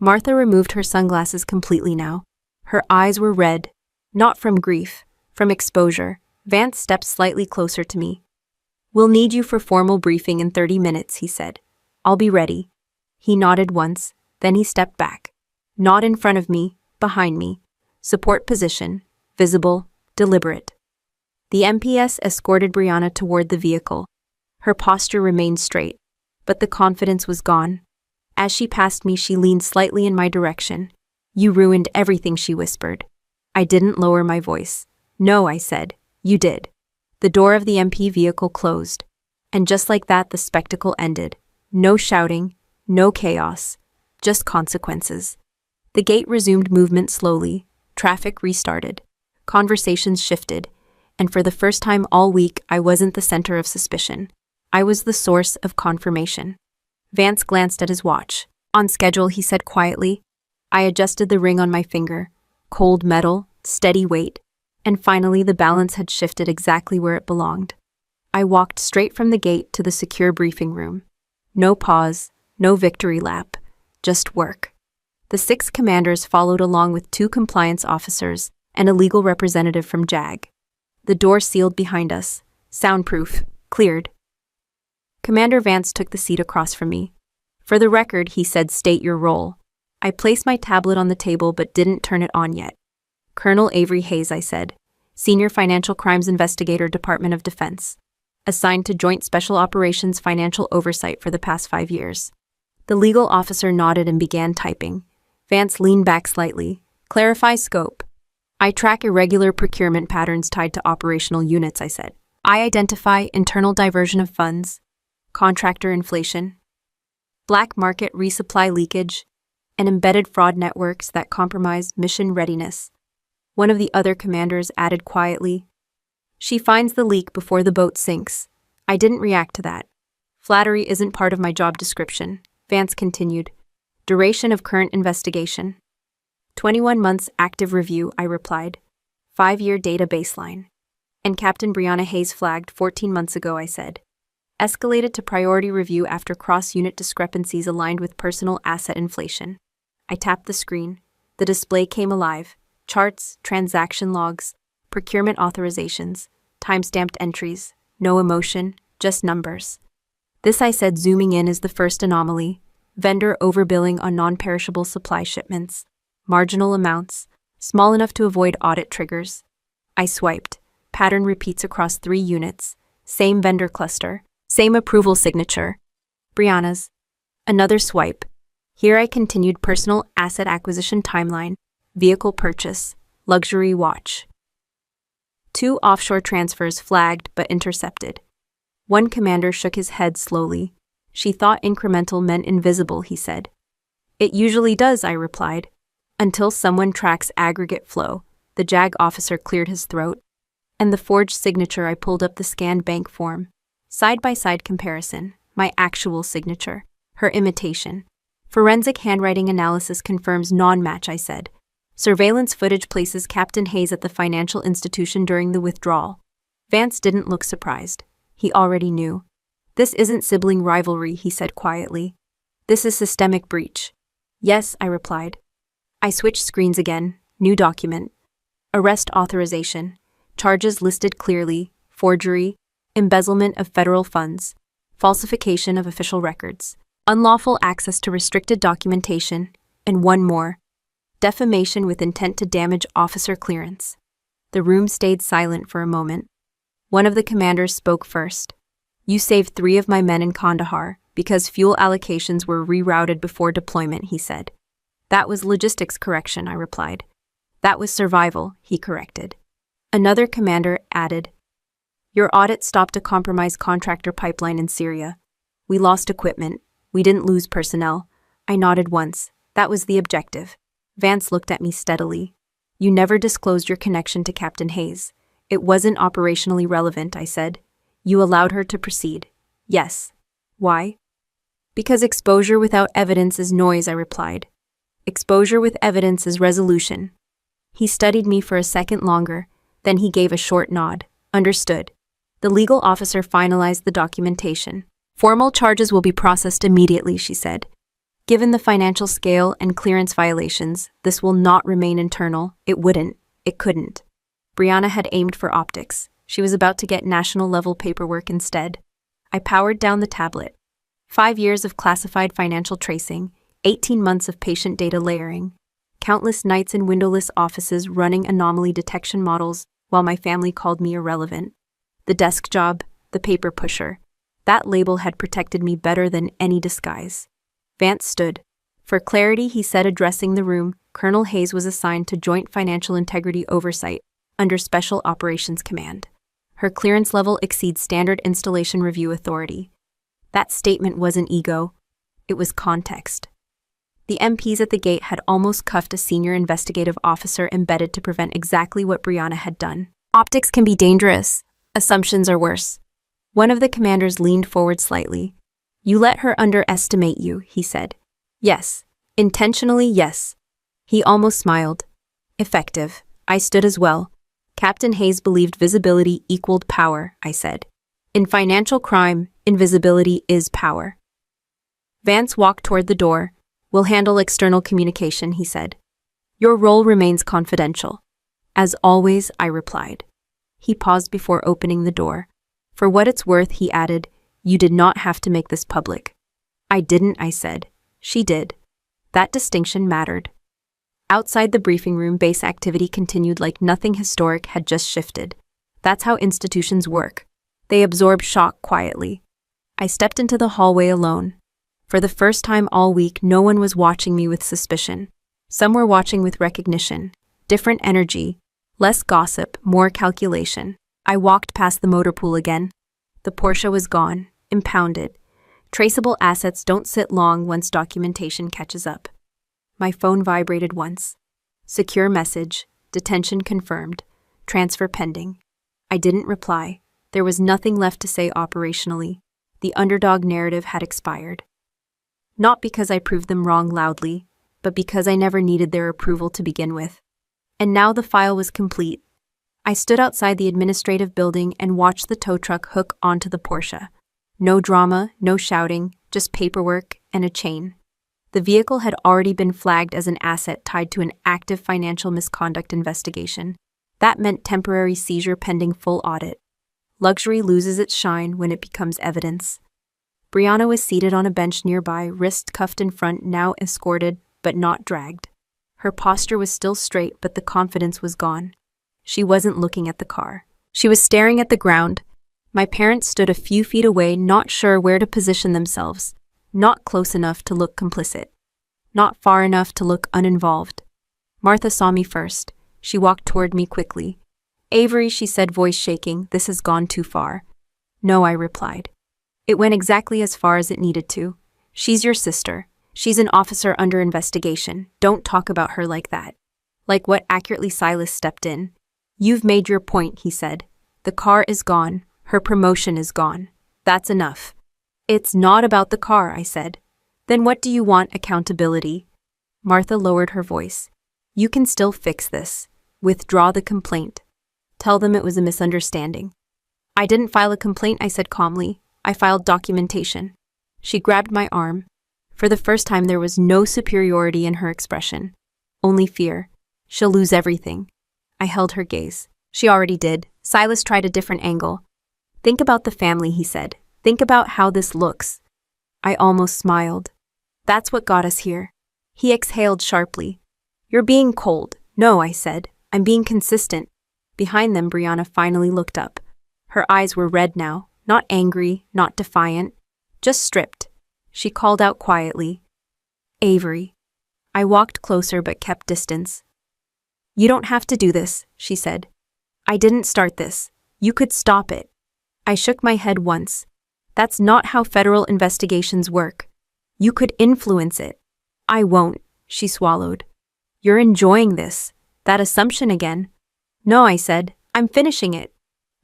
Martha removed her sunglasses completely now. Her eyes were red. Not from grief, from exposure. Vance stepped slightly closer to me. We'll need you for formal briefing in 30 minutes, he said. I'll be ready. He nodded once, then he stepped back. Not in front of me, behind me. Support position, visible, deliberate. The MPS escorted Brianna toward the vehicle. Her posture remained straight, but the confidence was gone. As she passed me, she leaned slightly in my direction. You ruined everything, she whispered. I didn't lower my voice. No, I said. You did. The door of the MP vehicle closed. And just like that, the spectacle ended. No shouting, no chaos, just consequences. The gate resumed movement slowly. Traffic restarted. Conversations shifted. And for the first time all week, I wasn't the center of suspicion. I was the source of confirmation. Vance glanced at his watch. On schedule, he said quietly. I adjusted the ring on my finger. Cold metal, steady weight. And finally, the balance had shifted exactly where it belonged. I walked straight from the gate to the secure briefing room. No pause, no victory lap, just work. The 6 commanders followed along with 2 compliance officers and a legal representative from JAG. The door sealed behind us. Soundproof. Cleared. Commander Vance took the seat across from me. For the record, he said, state your role. I placed my tablet on the table but didn't turn it on yet. Colonel Avery Hayes, I said. Senior Financial Crimes Investigator, Department of Defense. Assigned to Joint Special Operations Financial Oversight for the past 5 years. The legal officer nodded and began typing. Vance leaned back slightly. Clarify scope. I track irregular procurement patterns tied to operational units, I said. I identify internal diversion of funds, contractor inflation, black market resupply leakage, and embedded fraud networks that compromise mission readiness. One of the other commanders added quietly, She finds the leak before the boat sinks. I didn't react to that. Flattery isn't part of my job description, Vance continued. Duration of current investigation. 21 months active review, I replied. 5-year data baseline. And Captain Brianna Hayes flagged 14 months ago, I said. Escalated to priority review after cross-unit discrepancies aligned with personal asset inflation. I tapped the screen. The display came alive. Charts, transaction logs, procurement authorizations, time-stamped entries. No emotion, just numbers. This, I said, zooming in, is the first anomaly. Vendor overbilling on non-perishable supply shipments. Marginal amounts, small enough to avoid audit triggers. I swiped. Pattern repeats across 3 units. Same vendor cluster. Same approval signature. Brianna's. Another swipe. Here I continued personal asset acquisition timeline. Vehicle purchase. Luxury watch. 2 offshore transfers flagged but intercepted. One commander shook his head slowly. She thought incremental meant invisible, he said. It usually does, I replied. Until someone tracks aggregate flow. The JAG officer cleared his throat. And the forged signature, I pulled up the scanned bank form. Side-by-side comparison. My actual signature. Her imitation. Forensic handwriting analysis confirms non-match, I said. Surveillance footage places Captain Hayes at the financial institution during the withdrawal. Vance didn't look surprised. He already knew. This isn't sibling rivalry, he said quietly. This is systemic breach. Yes, I replied. I switched screens again. New document. Arrest authorization. Charges listed clearly. Forgery. Embezzlement of federal funds. Falsification of official records. Unlawful access to restricted documentation. And one more. Defamation with intent to damage officer clearance. The room stayed silent for a moment. One of the commanders spoke first. You saved 3 of my men in Kandahar because fuel allocations were rerouted before deployment, he said. That was logistics correction, I replied. That was survival, he corrected. Another commander added, Your audit stopped a compromised contractor pipeline in Syria. We lost equipment. We didn't lose personnel. I nodded once. That was the objective. Vance looked at me steadily. You never disclosed your connection to Captain Hayes. It wasn't operationally relevant, I said. You allowed her to proceed. Yes. Why? Because exposure without evidence is noise, I replied. Exposure with evidence is resolution. He studied me for a second longer, then he gave a short nod. Understood. The legal officer finalized the documentation. Formal charges will be processed immediately, she said. Given the financial scale and clearance violations, this will not remain internal. It wouldn't. It couldn't. Brianna had aimed for optics. She was about to get national-level paperwork instead. I powered down the tablet. 5 years of classified financial tracing, 18 months of patient data layering, countless nights in windowless offices running anomaly detection models while my family called me irrelevant. The desk job, the paper pusher. That label had protected me better than any disguise. Vance stood. For clarity, he said, addressing the room, Colonel Hayes was assigned to Joint Financial Integrity Oversight under Special Operations Command. Her clearance level exceeds Standard Installation Review Authority. That statement wasn't ego. It was context. The MPs at the gate had almost cuffed a senior investigative officer embedded to prevent exactly what Brianna had done. Optics can be dangerous. Assumptions are worse. One of the commanders leaned forward slightly. You let her underestimate you, he said. Yes. Intentionally, yes. He almost smiled. Effective. I stood as well. Captain Hayes believed visibility equaled power, I said. In financial crime, invisibility is power. Vance walked toward the door. We'll handle external communication, he said. Your role remains confidential. As always, I replied. He paused before opening the door. For what it's worth, he added, you did not have to make this public. I didn't, I said. She did. That distinction mattered. Outside the briefing room, base activity continued like nothing historic had just shifted. That's how institutions work. They absorb shock quietly. I stepped into the hallway alone. For the first time all week, no one was watching me with suspicion. Some were watching with recognition. Different energy. Less gossip, more calculation. I walked past the motor pool again. The Porsche was gone, impounded. Traceable assets don't sit long once documentation catches up. My phone vibrated once. Secure message, detention confirmed, transfer pending. I didn't reply. There was nothing left to say operationally. The underdog narrative had expired. Not because I proved them wrong loudly, but because I never needed their approval to begin with. And now the file was complete. I stood outside the administrative building and watched the tow truck hook onto the Porsche. No drama, no shouting, just paperwork and a chain. The vehicle had already been flagged as an asset tied to an active financial misconduct investigation. That meant temporary seizure pending full audit. Luxury loses its shine when it becomes evidence. Brianna was seated on a bench nearby, wrist cuffed in front, now escorted, but not dragged. Her posture was still straight, but the confidence was gone. She wasn't looking at the car. She was staring at the ground. My parents stood a few feet away, not sure where to position themselves. Not close enough to look complicit. Not far enough to look uninvolved. Martha saw me first. She walked toward me quickly. Avery, she said, voice shaking, this has gone too far. No, I replied. It went exactly as far as it needed to. She's your sister. She's an officer under investigation. Don't talk about her like that. Like what accurately Silas stepped in. You've made your point, he said. The car is gone. Her promotion is gone. That's enough. It's not about the car, I said. Then what do you want? Accountability? Martha lowered her voice. You can still fix this. Withdraw the complaint. Tell them it was a misunderstanding. I didn't file a complaint, I said calmly. I filed documentation. She grabbed my arm. For the first time, there was no superiority in her expression. Only fear. She'll lose everything. I held her gaze. She already did. Silas tried a different angle. Think about the family, he said. Think about how this looks. I almost smiled. That's what got us here. He exhaled sharply. You're being cold. No, I said. I'm being consistent. Behind them, Brianna finally looked up. Her eyes were red now, not angry, not defiant, just stripped. She called out quietly, Avery. I walked closer but kept distance. You don't have to do this, she said. I didn't start this. You could stop it. I shook my head once. That's not how federal investigations work. You could influence it. I won't, she swallowed. You're enjoying this. That assumption again. No, I said. I'm finishing it.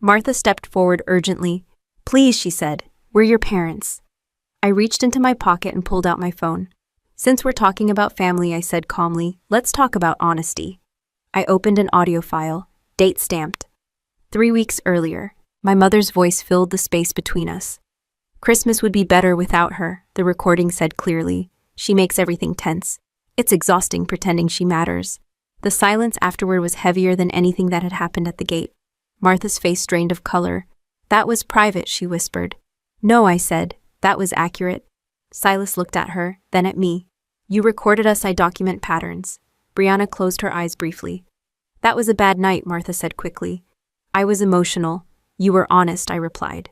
Martha stepped forward urgently. Please, she said. We're your parents. I reached into my pocket and pulled out my phone. Since we're talking about family, I said calmly, let's talk about honesty. I opened an audio file, date stamped. 3 weeks earlier, my mother's voice filled the space between us. Christmas would be better without her, the recording said clearly. She makes everything tense. It's exhausting pretending she matters. The silence afterward was heavier than anything that had happened at the gate. Martha's face drained of color. That was private, she whispered. No, I said. That was accurate. Silas looked at her, then at me. You recorded us, I document patterns. Brianna closed her eyes briefly. That was a bad night, Martha said quickly. I was emotional. You were honest, I replied.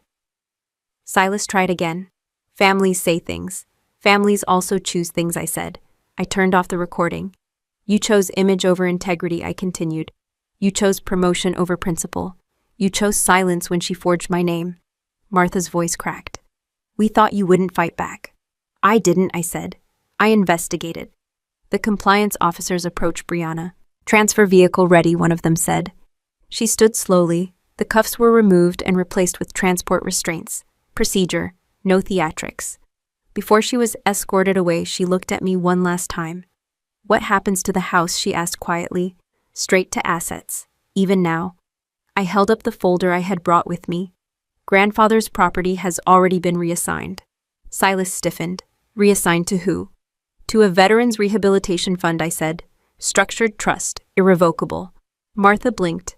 Silas tried again. Families say things. Families also choose things, I said. I turned off the recording. You chose image over integrity, I continued. You chose promotion over principle. You chose silence when she forged my name. Martha's voice cracked. We thought you wouldn't fight back. I didn't, I said. I investigated. The compliance officers approached Brianna. Transfer vehicle ready, one of them said. She stood slowly. The cuffs were removed and replaced with transport restraints. Procedure, no theatrics. Before she was escorted away, she looked at me one last time. What happens to the house, she asked quietly. Straight to assets, even now. I held up the folder I had brought with me. Grandfather's property has already been reassigned. Silas stiffened. Reassigned to who? To a veterans rehabilitation fund, I said. Structured trust, irrevocable. Martha blinked.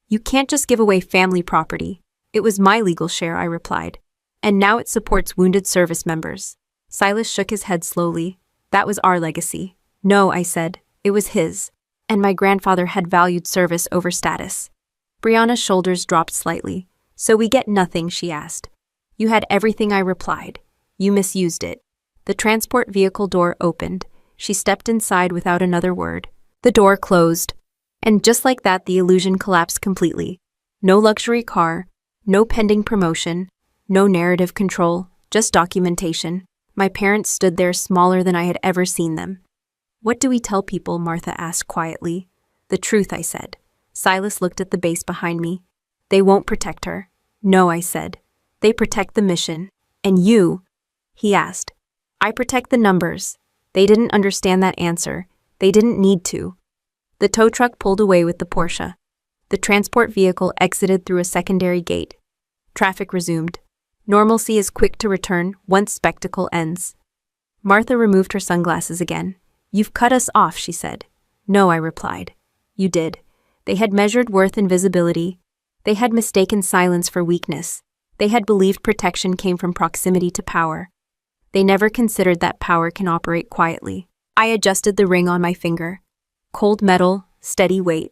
You can't just give away family property. It was my legal share, I replied. And now it supports wounded service members. Silas shook his head slowly. That was our legacy. No, I said. It was his. And my grandfather had valued service over status. Brianna's shoulders dropped slightly. So we get nothing, she asked. You had everything, I replied. You misused it. The transport vehicle door opened. She stepped inside without another word. The door closed. And just like that, the illusion collapsed completely. No luxury car, no pending promotion, no narrative control, just documentation. My parents stood there smaller than I had ever seen them. What do we tell people? Martha asked quietly. The truth, I said. Silas looked at the base behind me. They won't protect her. No, I said. They protect the mission. And you? He asked. I protect the numbers. They didn't understand that answer. They didn't need to. The tow truck pulled away with the Porsche. The transport vehicle exited through a secondary gate. Traffic resumed. Normalcy is quick to return once spectacle ends. Martha removed her sunglasses again. You've cut us off, she said. No, I replied. You did. They had measured worth and visibility. They had mistaken silence for weakness. They had believed protection came from proximity to power. They never considered that power can operate quietly. I adjusted the ring on my finger. Cold metal, steady weight.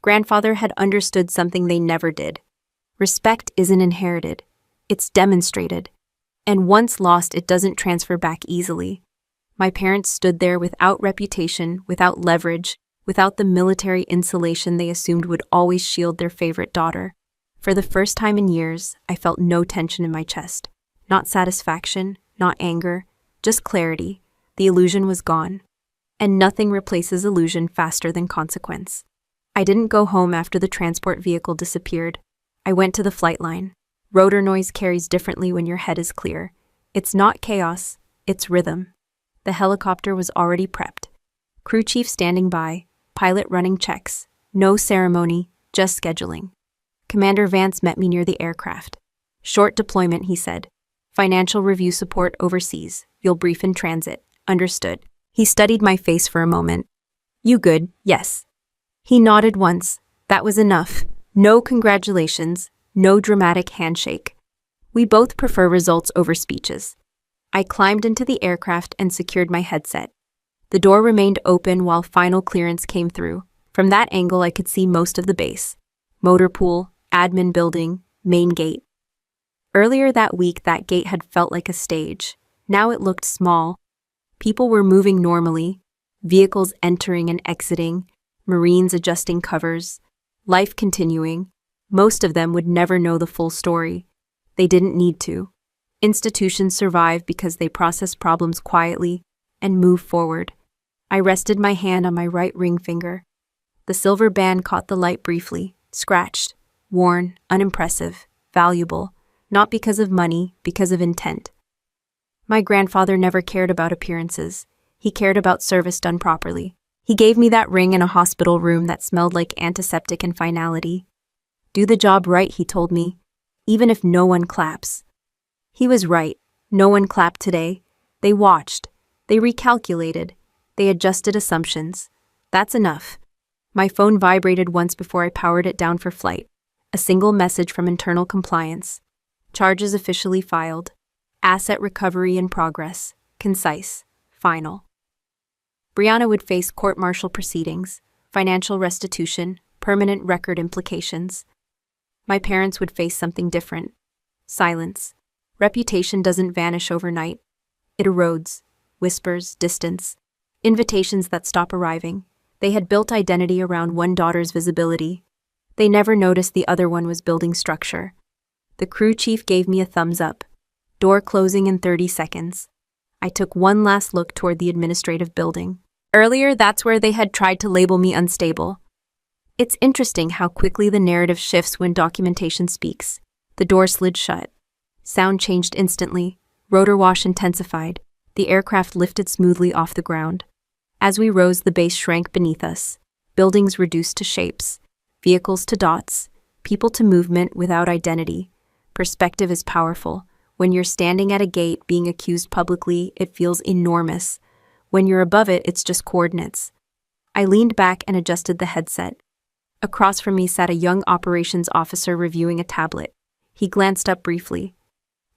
Grandfather had understood something they never did. Respect isn't inherited. It's demonstrated. And once lost, it doesn't transfer back easily. My parents stood there without reputation, without leverage, without the military insulation they assumed would always shield their favorite daughter. For the first time in years, I felt no tension in my chest. Not satisfaction, not anger, just clarity. The illusion was gone. And nothing replaces illusion faster than consequence. I didn't go home after the transport vehicle disappeared. I went to the flight line. Rotor noise carries differently when your head is clear. It's not chaos, it's rhythm. The helicopter was already prepped. Crew chief standing by, pilot running checks. No ceremony, just scheduling. Commander Vance met me near the aircraft. Short deployment, he said. Financial review support overseas. You'll brief in transit. Understood. He studied my face for a moment. You good? Yes. He nodded once. That was enough. No congratulations, no dramatic handshake. We both prefer results over speeches. I climbed into the aircraft and secured my headset. The door remained open while final clearance came through. From that angle, I could see most of the base. Motor pool, admin building, main gate. Earlier that week, that gate had felt like a stage. Now it looked small. People were moving normally, vehicles entering and exiting, Marines adjusting covers, life continuing. Most of them would never know the full story. They didn't need to. Institutions survive because they process problems quietly and move forward. I rested my hand on my right ring finger. The silver band caught the light briefly, scratched, worn, unimpressive, valuable, not because of money, because of intent. My grandfather never cared about appearances. He cared about service done properly. He gave me that ring in a hospital room that smelled like antiseptic and finality. Do the job right, he told me, even if no one claps. He was right. No one clapped today. They watched. They recalculated. They adjusted assumptions. That's enough. My phone vibrated once before I powered it down for flight. A single message from internal compliance. Charges officially filed. Asset recovery in progress. Concise. Final. Brianna would face court-martial proceedings, financial restitution, permanent record implications. My parents would face something different. Silence. Reputation doesn't vanish overnight. It erodes. Whispers, distance. Invitations that stop arriving. They had built identity around one daughter's visibility. They never noticed the other one was building structure. The crew chief gave me a thumbs up. Door closing in 30 seconds. I took one last look toward the administrative building. Earlier, that's where they had tried to label me unstable. It's interesting how quickly the narrative shifts when documentation speaks. The door slid shut. Sound changed instantly. Rotor wash intensified. The aircraft lifted smoothly off the ground. As we rose, the base shrank beneath us. Buildings reduced to shapes. Vehicles to dots. People to movement without identity. Perspective is powerful. When you're standing at a gate being accused publicly, it feels enormous. When you're above it, it's just coordinates. I leaned back and adjusted the headset. Across from me sat a young operations officer reviewing a tablet. He glanced up briefly.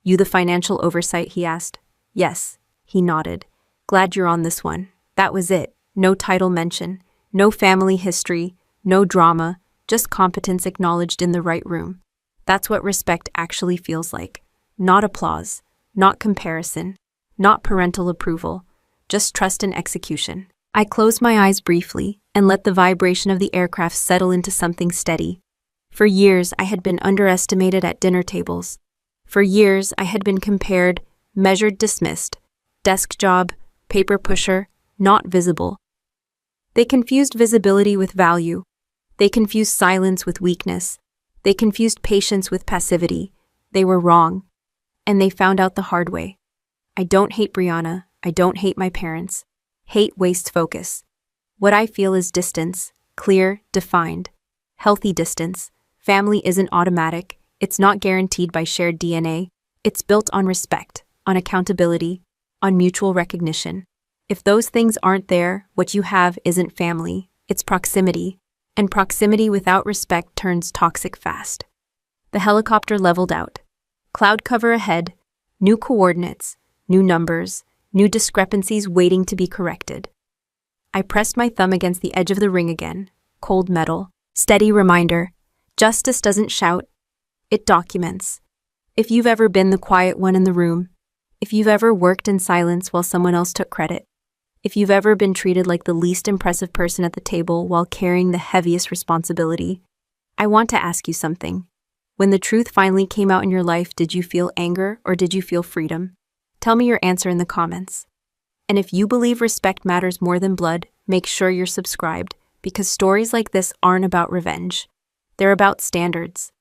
You the financial oversight, he asked. Yes, he nodded. Glad you're on this one. That was it. No title mention. No family history. No drama. Just competence acknowledged in the right room. That's what respect actually feels like. Not applause. Not comparison. Not parental approval. Just trust and execution. I closed my eyes briefly and let the vibration of the aircraft settle into something steady. For years, I had been underestimated at dinner tables. For years, I had been compared, measured, dismissed. Desk job, paper pusher, not visible. They confused visibility with value. They confused silence with weakness. They confused patience with passivity. They were wrong. And they found out the hard way. I don't hate Brianna. I don't hate my parents. Hate wastes focus. What I feel is distance, clear, defined. Healthy distance. Family isn't automatic. It's not guaranteed by shared DNA. It's built on respect, on accountability, on mutual recognition. If those things aren't there, what you have isn't family. It's proximity. And proximity without respect turns toxic fast. The helicopter leveled out. Cloud cover ahead. New coordinates. New numbers. New discrepancies waiting to be corrected. I pressed my thumb against the edge of the ring again. Cold metal. Steady reminder. Justice doesn't shout. It documents. If you've ever been the quiet one in the room, if you've ever worked in silence while someone else took credit, if you've ever been treated like the least impressive person at the table while carrying the heaviest responsibility, I want to ask you something. When the truth finally came out in your life, did you feel anger or did you feel freedom? Tell me your answer in the comments. And if you believe respect matters more than blood, make sure you're subscribed, because stories like this aren't about revenge. They're about standards.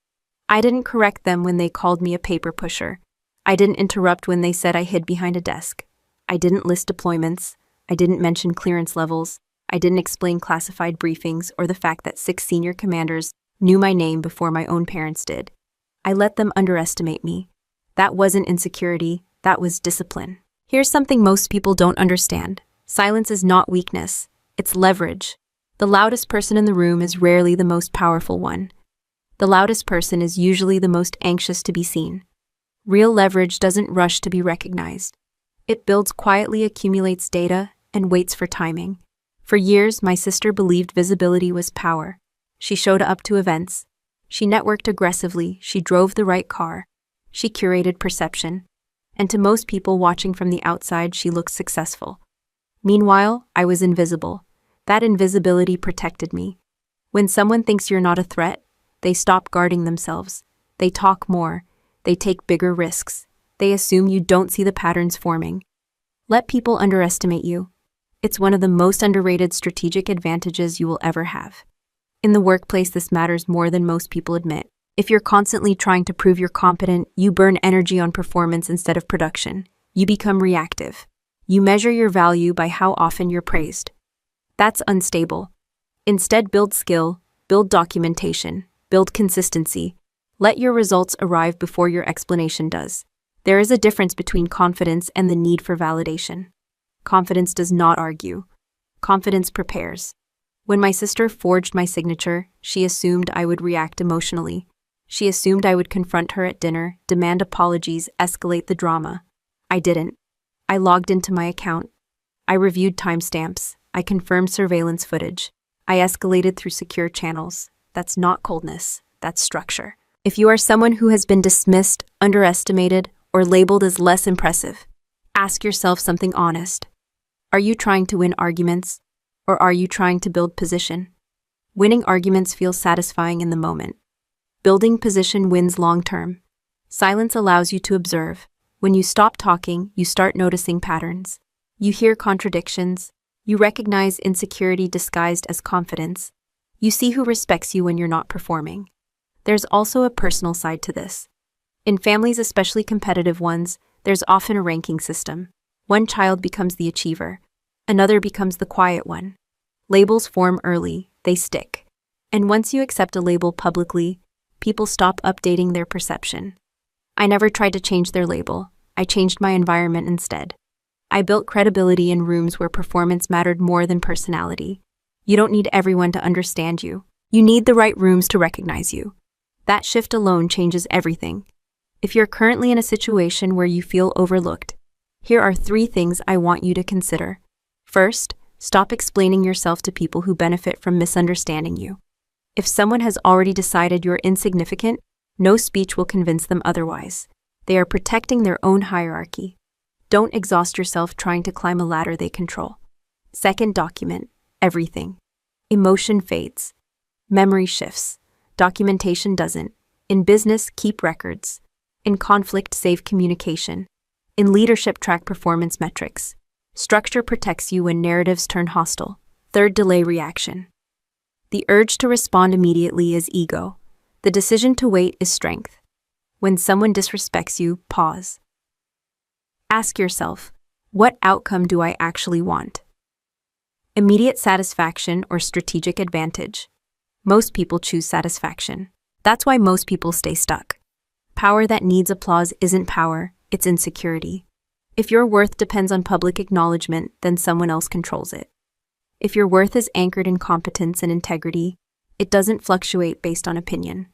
I didn't correct them when they called me a paper pusher. I didn't interrupt when they said I hid behind a desk. I didn't list deployments. I didn't mention clearance levels. I didn't explain classified briefings or the fact that 6 senior commanders knew my name before my own parents did. I let them underestimate me. That wasn't insecurity, that was discipline. Here's something most people don't understand. Silence is not weakness, it's leverage. The loudest person in the room is rarely the most powerful one. The loudest person is usually the most anxious to be seen. Real leverage doesn't rush to be recognized. It builds quietly, accumulates data, and waits for timing. For years, my sister believed visibility was power. She showed up to events. She networked aggressively. She drove the right car. She curated perception. And to most people watching from the outside, she looked successful. Meanwhile, I was invisible. That invisibility protected me. When someone thinks you're not a threat, they stop guarding themselves. They talk more. They take bigger risks. They assume you don't see the patterns forming. Let people underestimate you. It's one of the most underrated strategic advantages you will ever have. In the workplace, this matters more than most people admit. If you're constantly trying to prove you're competent, you burn energy on performance instead of production. You become reactive. You measure your value by how often you're praised. That's unstable. Instead, build skill, build documentation, build consistency. Let your results arrive before your explanation does. There is a difference between confidence and the need for validation. Confidence does not argue. Confidence prepares. When my sister forged my signature, she assumed I would react emotionally. She assumed I would confront her at dinner, demand apologies, escalate the drama. I didn't. I logged into my account. I reviewed timestamps. I confirmed surveillance footage. I escalated through secure channels. That's not coldness. That's structure. If you are someone who has been dismissed, underestimated, or labeled as less impressive, ask yourself something honest. Are you trying to win arguments, or are you trying to build position? Winning arguments feels satisfying in the moment. Building position wins long-term. Silence allows you to observe. When you stop talking, you start noticing patterns. You hear contradictions. You recognize insecurity disguised as confidence. You see who respects you when you're not performing. There's also a personal side to this. In families, especially competitive ones, there's often a ranking system. One child becomes the achiever. Another becomes the quiet one. Labels form early, they stick. And once you accept a label publicly, people stop updating their perception. I never tried to change their label. I changed my environment instead. I built credibility in rooms where performance mattered more than personality. You don't need everyone to understand you. You need the right rooms to recognize you. That shift alone changes everything. If you're currently in a situation where you feel overlooked, here are 3 things I want you to consider. First, stop explaining yourself to people who benefit from misunderstanding you. If someone has already decided you're insignificant, no speech will convince them otherwise. They are protecting their own hierarchy. Don't exhaust yourself trying to climb a ladder they control. Second, document everything. Emotion fades. Memory shifts. Documentation doesn't. In business, keep records. In conflict, save communication. In leadership, track performance metrics. Structure protects you when narratives turn hostile. Third, delay reaction. The urge to respond immediately is ego. The decision to wait is strength. When someone disrespects you, pause. Ask yourself, what outcome do I actually want? Immediate satisfaction or strategic advantage? Most people choose satisfaction. That's why most people stay stuck. Power that needs applause isn't power, it's insecurity. If your worth depends on public acknowledgement, then someone else controls it. If your worth is anchored in competence and integrity, it doesn't fluctuate based on opinion.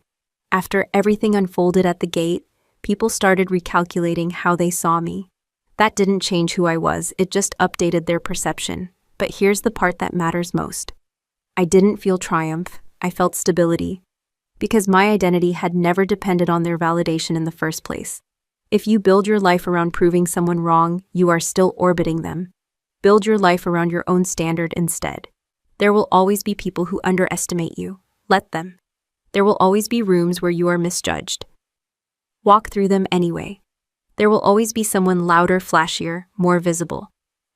After everything unfolded at the gate, people started recalculating how they saw me. That didn't change who I was, it just updated their perception. But here's the part that matters most. I didn't feel triumph, I felt stability. Because my identity had never depended on their validation in the first place. If you build your life around proving someone wrong, you are still orbiting them. Build your life around your own standard instead. There will always be people who underestimate you. Let them. There will always be rooms where you are misjudged. Walk through them anyway. There will always be someone louder, flashier, more visible.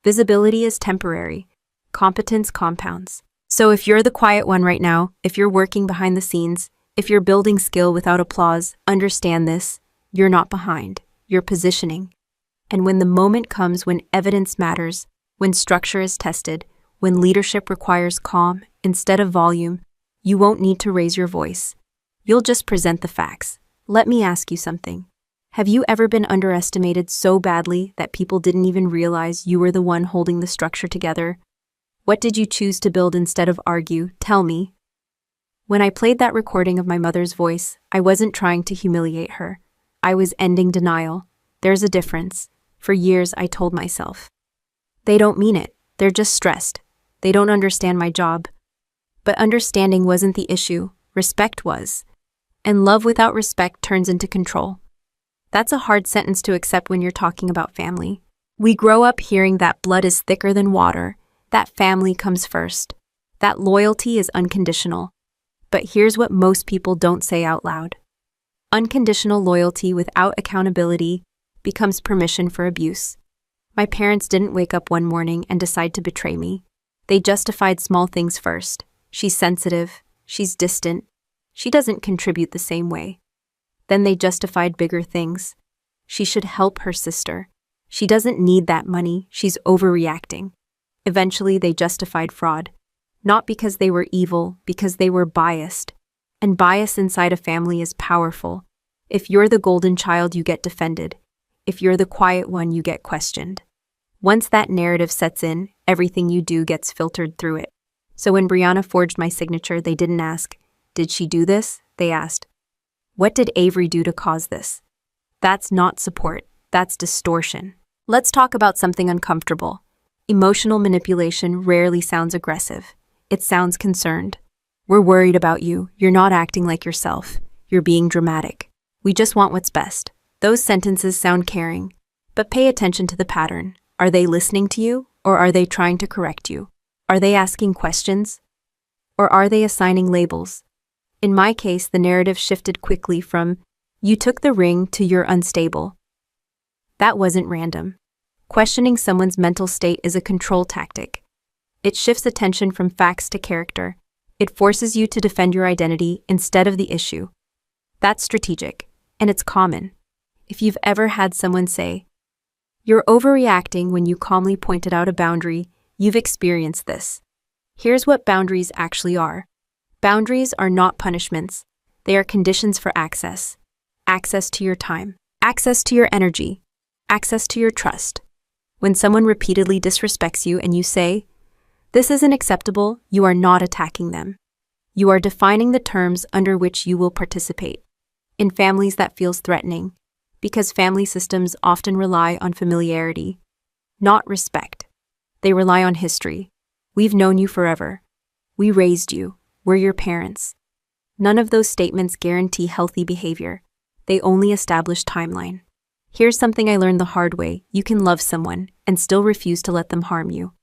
Visibility is temporary. Competence compounds. So if you're the quiet one right now, if you're working behind the scenes, if you're building skill without applause, understand this: you're not behind, you're positioning. And when the moment comes when evidence matters, when structure is tested, when leadership requires calm instead of volume, you won't need to raise your voice. You'll just present the facts. Let me ask you something. Have you ever been underestimated so badly that people didn't even realize you were the one holding the structure together? What did you choose to build instead of argue? Tell me. When I played that recording of my mother's voice, I wasn't trying to humiliate her. I was ending denial. There's a difference. For years, I told myself, they don't mean it. They're just stressed. They don't understand my job. But understanding wasn't the issue. Respect was. And love without respect turns into control. That's a hard sentence to accept when you're talking about family. We grow up hearing that blood is thicker than water, that family comes first, that loyalty is unconditional. But here's what most people don't say out loud. Unconditional loyalty without accountability becomes permission for abuse. My parents didn't wake up one morning and decide to betray me. They justified small things first. She's sensitive. She's distant. She doesn't contribute the same way. Then they justified bigger things. She should help her sister. She doesn't need that money. She's overreacting. Eventually, they justified fraud. Not because they were evil, because they were biased. And bias inside a family is powerful. If you're the golden child, you get defended. If you're the quiet one, you get questioned. Once that narrative sets in, everything you do gets filtered through it. So when Brianna forged my signature, they didn't ask, "Did she do this?" They asked, "What did Avery do to cause this?" That's not support. That's distortion. Let's talk about something uncomfortable. Emotional manipulation rarely sounds aggressive. It sounds concerned. We're worried about you. You're not acting like yourself. You're being dramatic. We just want what's best. Those sentences sound caring. But pay attention to the pattern. Are they listening to you, or are they trying to correct you? Are they asking questions? Or are they assigning labels? In my case, the narrative shifted quickly from, "You took the ring," to "You're unstable." That wasn't random. Questioning someone's mental state is a control tactic. It shifts attention from facts to character. It forces you to defend your identity instead of the issue. That's strategic, and it's common. If you've ever had someone say, "You're overreacting," when you calmly pointed out a boundary, you've experienced this. Here's what boundaries actually are. Boundaries are not punishments. They are conditions for access. Access to your time. Access to your energy. Access to your trust. When someone repeatedly disrespects you and you say, "This isn't acceptable," you are not attacking them. You are defining the terms under which you will participate. In families, that feels threatening, because family systems often rely on familiarity, not respect. They rely on history. We've known you forever. We raised you. We're your parents. None of those statements guarantee healthy behavior. They only establish timeline. Here's something I learned the hard way. You can love someone and still refuse to let them harm you.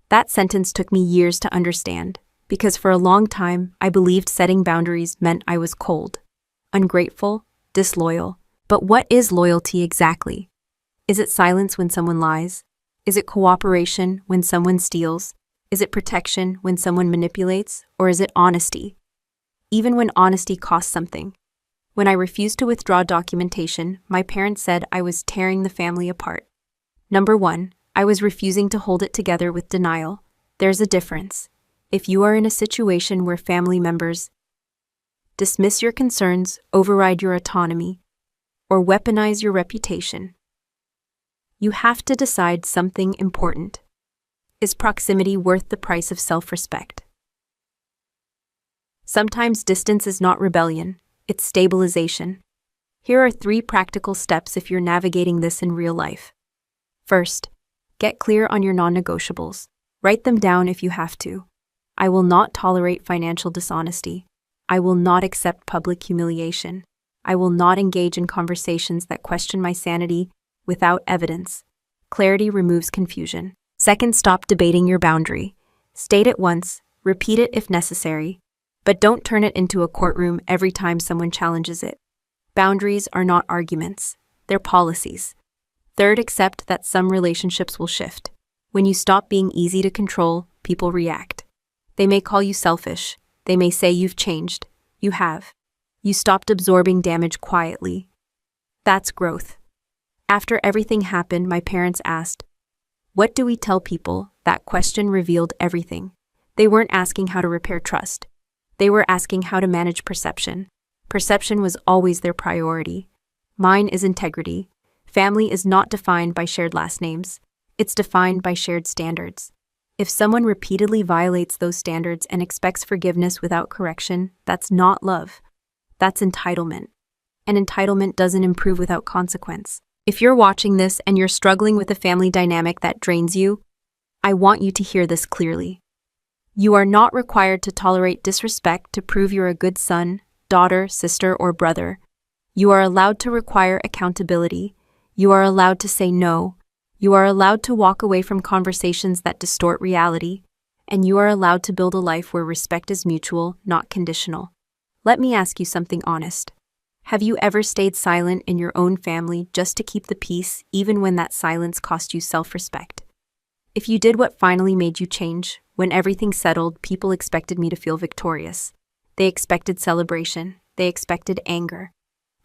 That sentence took me years to understand, because for a long time, I believed setting boundaries meant I was cold, ungrateful, disloyal. But what is loyalty exactly? Is it silence when someone lies? Is it cooperation when someone steals? Is it protection when someone manipulates? Or is it honesty? Even when honesty costs something. When I refused to withdraw documentation, my parents said I was tearing the family apart. Number one, I was refusing to hold it together with denial. There's a difference. If you are in a situation where family members dismiss your concerns, override your autonomy, or weaponize your reputation, you have to decide something important. Is proximity worth the price of self-respect? Sometimes distance is not rebellion, it's stabilization. Here are 3 practical steps if you're navigating this in real life. First, get clear on your non-negotiables. Write them down if you have to. I will not tolerate financial dishonesty. I will not accept public humiliation. I will not engage in conversations that question my sanity without evidence. Clarity removes confusion. Second, stop debating your boundary. State it once, repeat it if necessary, but don't turn it into a courtroom every time someone challenges it. Boundaries are not arguments, they're policies. Third, accept that some relationships will shift. When you stop being easy to control, people react. They may call you selfish. They may say you've changed. You have. You stopped absorbing damage quietly. That's growth. After everything happened, my parents asked, "What do we tell people?" That question revealed everything. They weren't asking how to repair trust. They were asking how to manage perception. Perception was always their priority. Mine is integrity. Family is not defined by shared last names. It's defined by shared standards. If someone repeatedly violates those standards and expects forgiveness without correction, that's not love. That's entitlement. And entitlement doesn't improve without consequence. If you're watching this and you're struggling with a family dynamic that drains you, I want you to hear this clearly. You are not required to tolerate disrespect to prove you're a good son, daughter, sister, or brother. You are allowed to require accountability. You are allowed to say no. You are allowed to walk away from conversations that distort reality. And you are allowed to build a life where respect is mutual, not conditional. Let me ask you something honest. Have you ever stayed silent in your own family just to keep the peace, even when that silence cost you self-respect? If you did what finally made you change, when everything settled, people expected me to feel victorious. They expected celebration. They expected anger.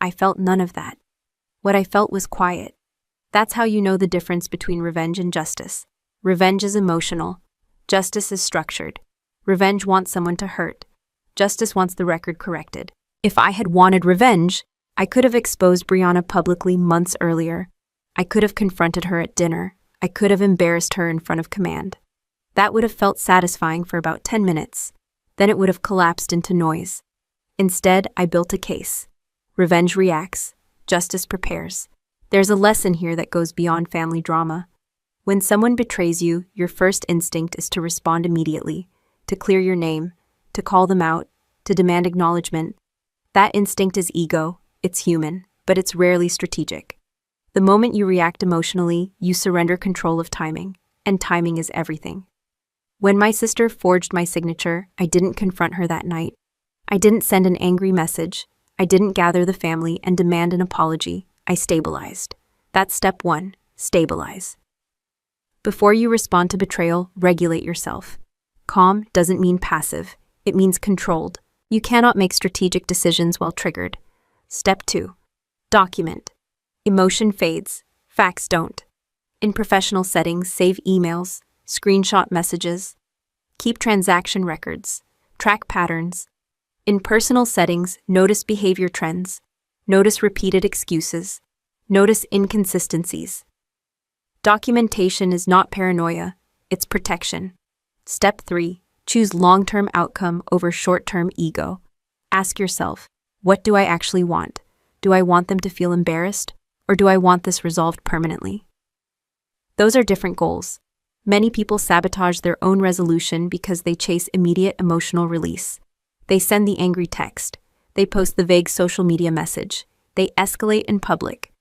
I felt none of that. What I felt was quiet. That's how you know the difference between revenge and justice. Revenge is emotional. Justice is structured. Revenge wants someone to hurt. Justice wants the record corrected. If I had wanted revenge, I could have exposed Brianna publicly months earlier. I could have confronted her at dinner. I could have embarrassed her in front of command. That would have felt satisfying for about 10 minutes. Then it would have collapsed into noise. Instead, I built a case. Revenge reacts. Justice prepares. There's a lesson here that goes beyond family drama. When someone betrays you, your first instinct is to respond immediately, to clear your name, to call them out, to demand acknowledgement. That instinct is ego. It's human, but it's rarely strategic. The moment you react emotionally, you surrender control of timing, and timing is everything. When my sister forged my signature, I didn't confront her that night. I didn't send an angry message. I didn't gather the family and demand an apology. I stabilized. That's step 1, stabilize. Before you respond to betrayal, regulate yourself. Calm doesn't mean passive. It means controlled. You cannot make strategic decisions while triggered. Step 2, document. Emotion fades. Facts don't. In professional settings, save emails, screenshot messages. Keep transaction records. Track patterns. In personal settings, notice behavior trends. Notice repeated excuses. Notice inconsistencies. Documentation is not paranoia, it's protection. Step 3, choose long-term outcome over short-term ego. Ask yourself, what do I actually want? Do I want them to feel embarrassed, or do I want this resolved permanently? Those are different goals. Many people sabotage their own resolution because they chase immediate emotional release. They send the angry text. They post the vague social media message. They escalate in public.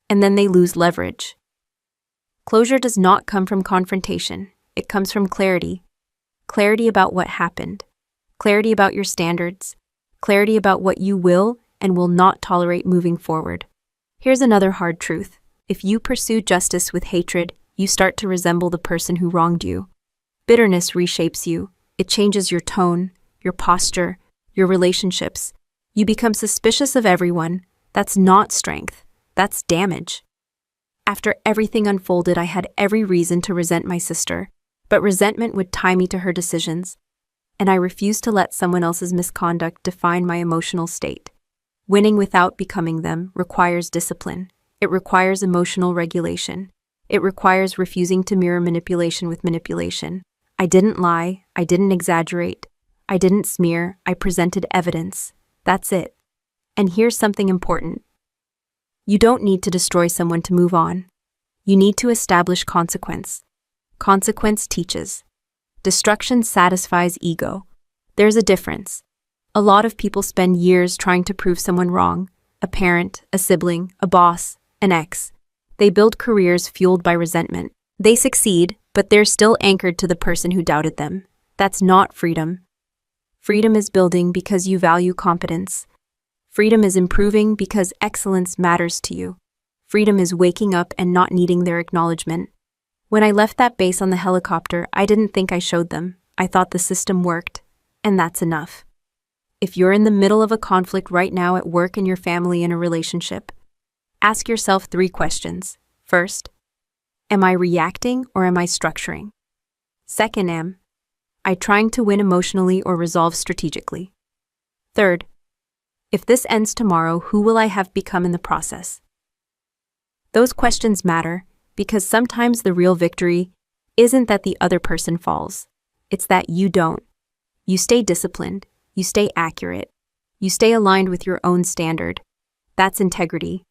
And then they lose leverage. Closure does not come from confrontation. It comes from clarity. Clarity about what happened. Clarity about your standards. Clarity about what you will and will not tolerate moving forward. Here's another hard truth. If you pursue justice with hatred, you start to resemble the person who wronged you. Bitterness reshapes you. It changes your tone, your posture, your relationships. You become suspicious of everyone. That's not strength. That's damage. After everything unfolded, I had every reason to resent my sister, but resentment would tie me to her decisions, and I refused to let someone else's misconduct define my emotional state. Winning without becoming them requires discipline. It requires emotional regulation. It requires refusing to mirror manipulation with manipulation. I didn't lie. I didn't exaggerate. I didn't smear. I presented evidence. That's it. And here's something important. You don't need to destroy someone to move on. You need to establish consequence. Consequence teaches. Destruction satisfies ego. There's a difference. A lot of people spend years trying to prove someone wrong. A parent, a sibling, a boss, an ex. They build careers fueled by resentment. They succeed, but they're still anchored to the person who doubted them. That's not freedom. Freedom is building because you value competence. Freedom is improving because excellence matters to you. Freedom is waking up and not needing their acknowledgement. When I left that base on the helicopter, I didn't think I showed them. I thought the system worked, and that's enough. If you're in the middle of a conflict right now at work, in your family, in a relationship, ask yourself 3 questions. First, am I reacting or am I structuring? Second, am I trying to win emotionally or resolve strategically? Third, if this ends tomorrow, who will I have become in the process? Those questions matter because sometimes the real victory isn't that the other person falls. It's that you don't. You stay disciplined. You stay accurate. You stay aligned with your own standard. That's integrity.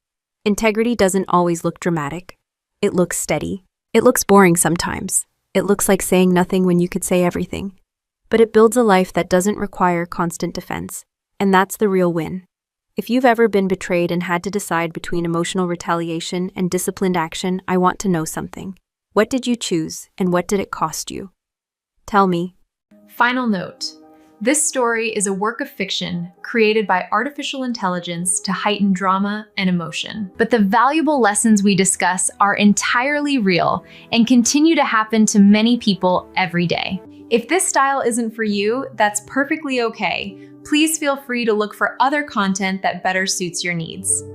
Integrity doesn't always look dramatic. It looks steady. It looks boring sometimes. It looks like saying nothing when you could say everything. But it builds a life that doesn't require constant defense. And that's the real win. If you've ever been betrayed and had to decide between emotional retaliation and disciplined action, I want to know something. What did you choose, and what did it cost you? Tell me. Final note. This story is a work of fiction created by artificial intelligence to heighten drama and emotion. But the valuable lessons we discuss are entirely real and continue to happen to many people every day. If this style isn't for you, that's perfectly okay. Please feel free to look for other content that better suits your needs.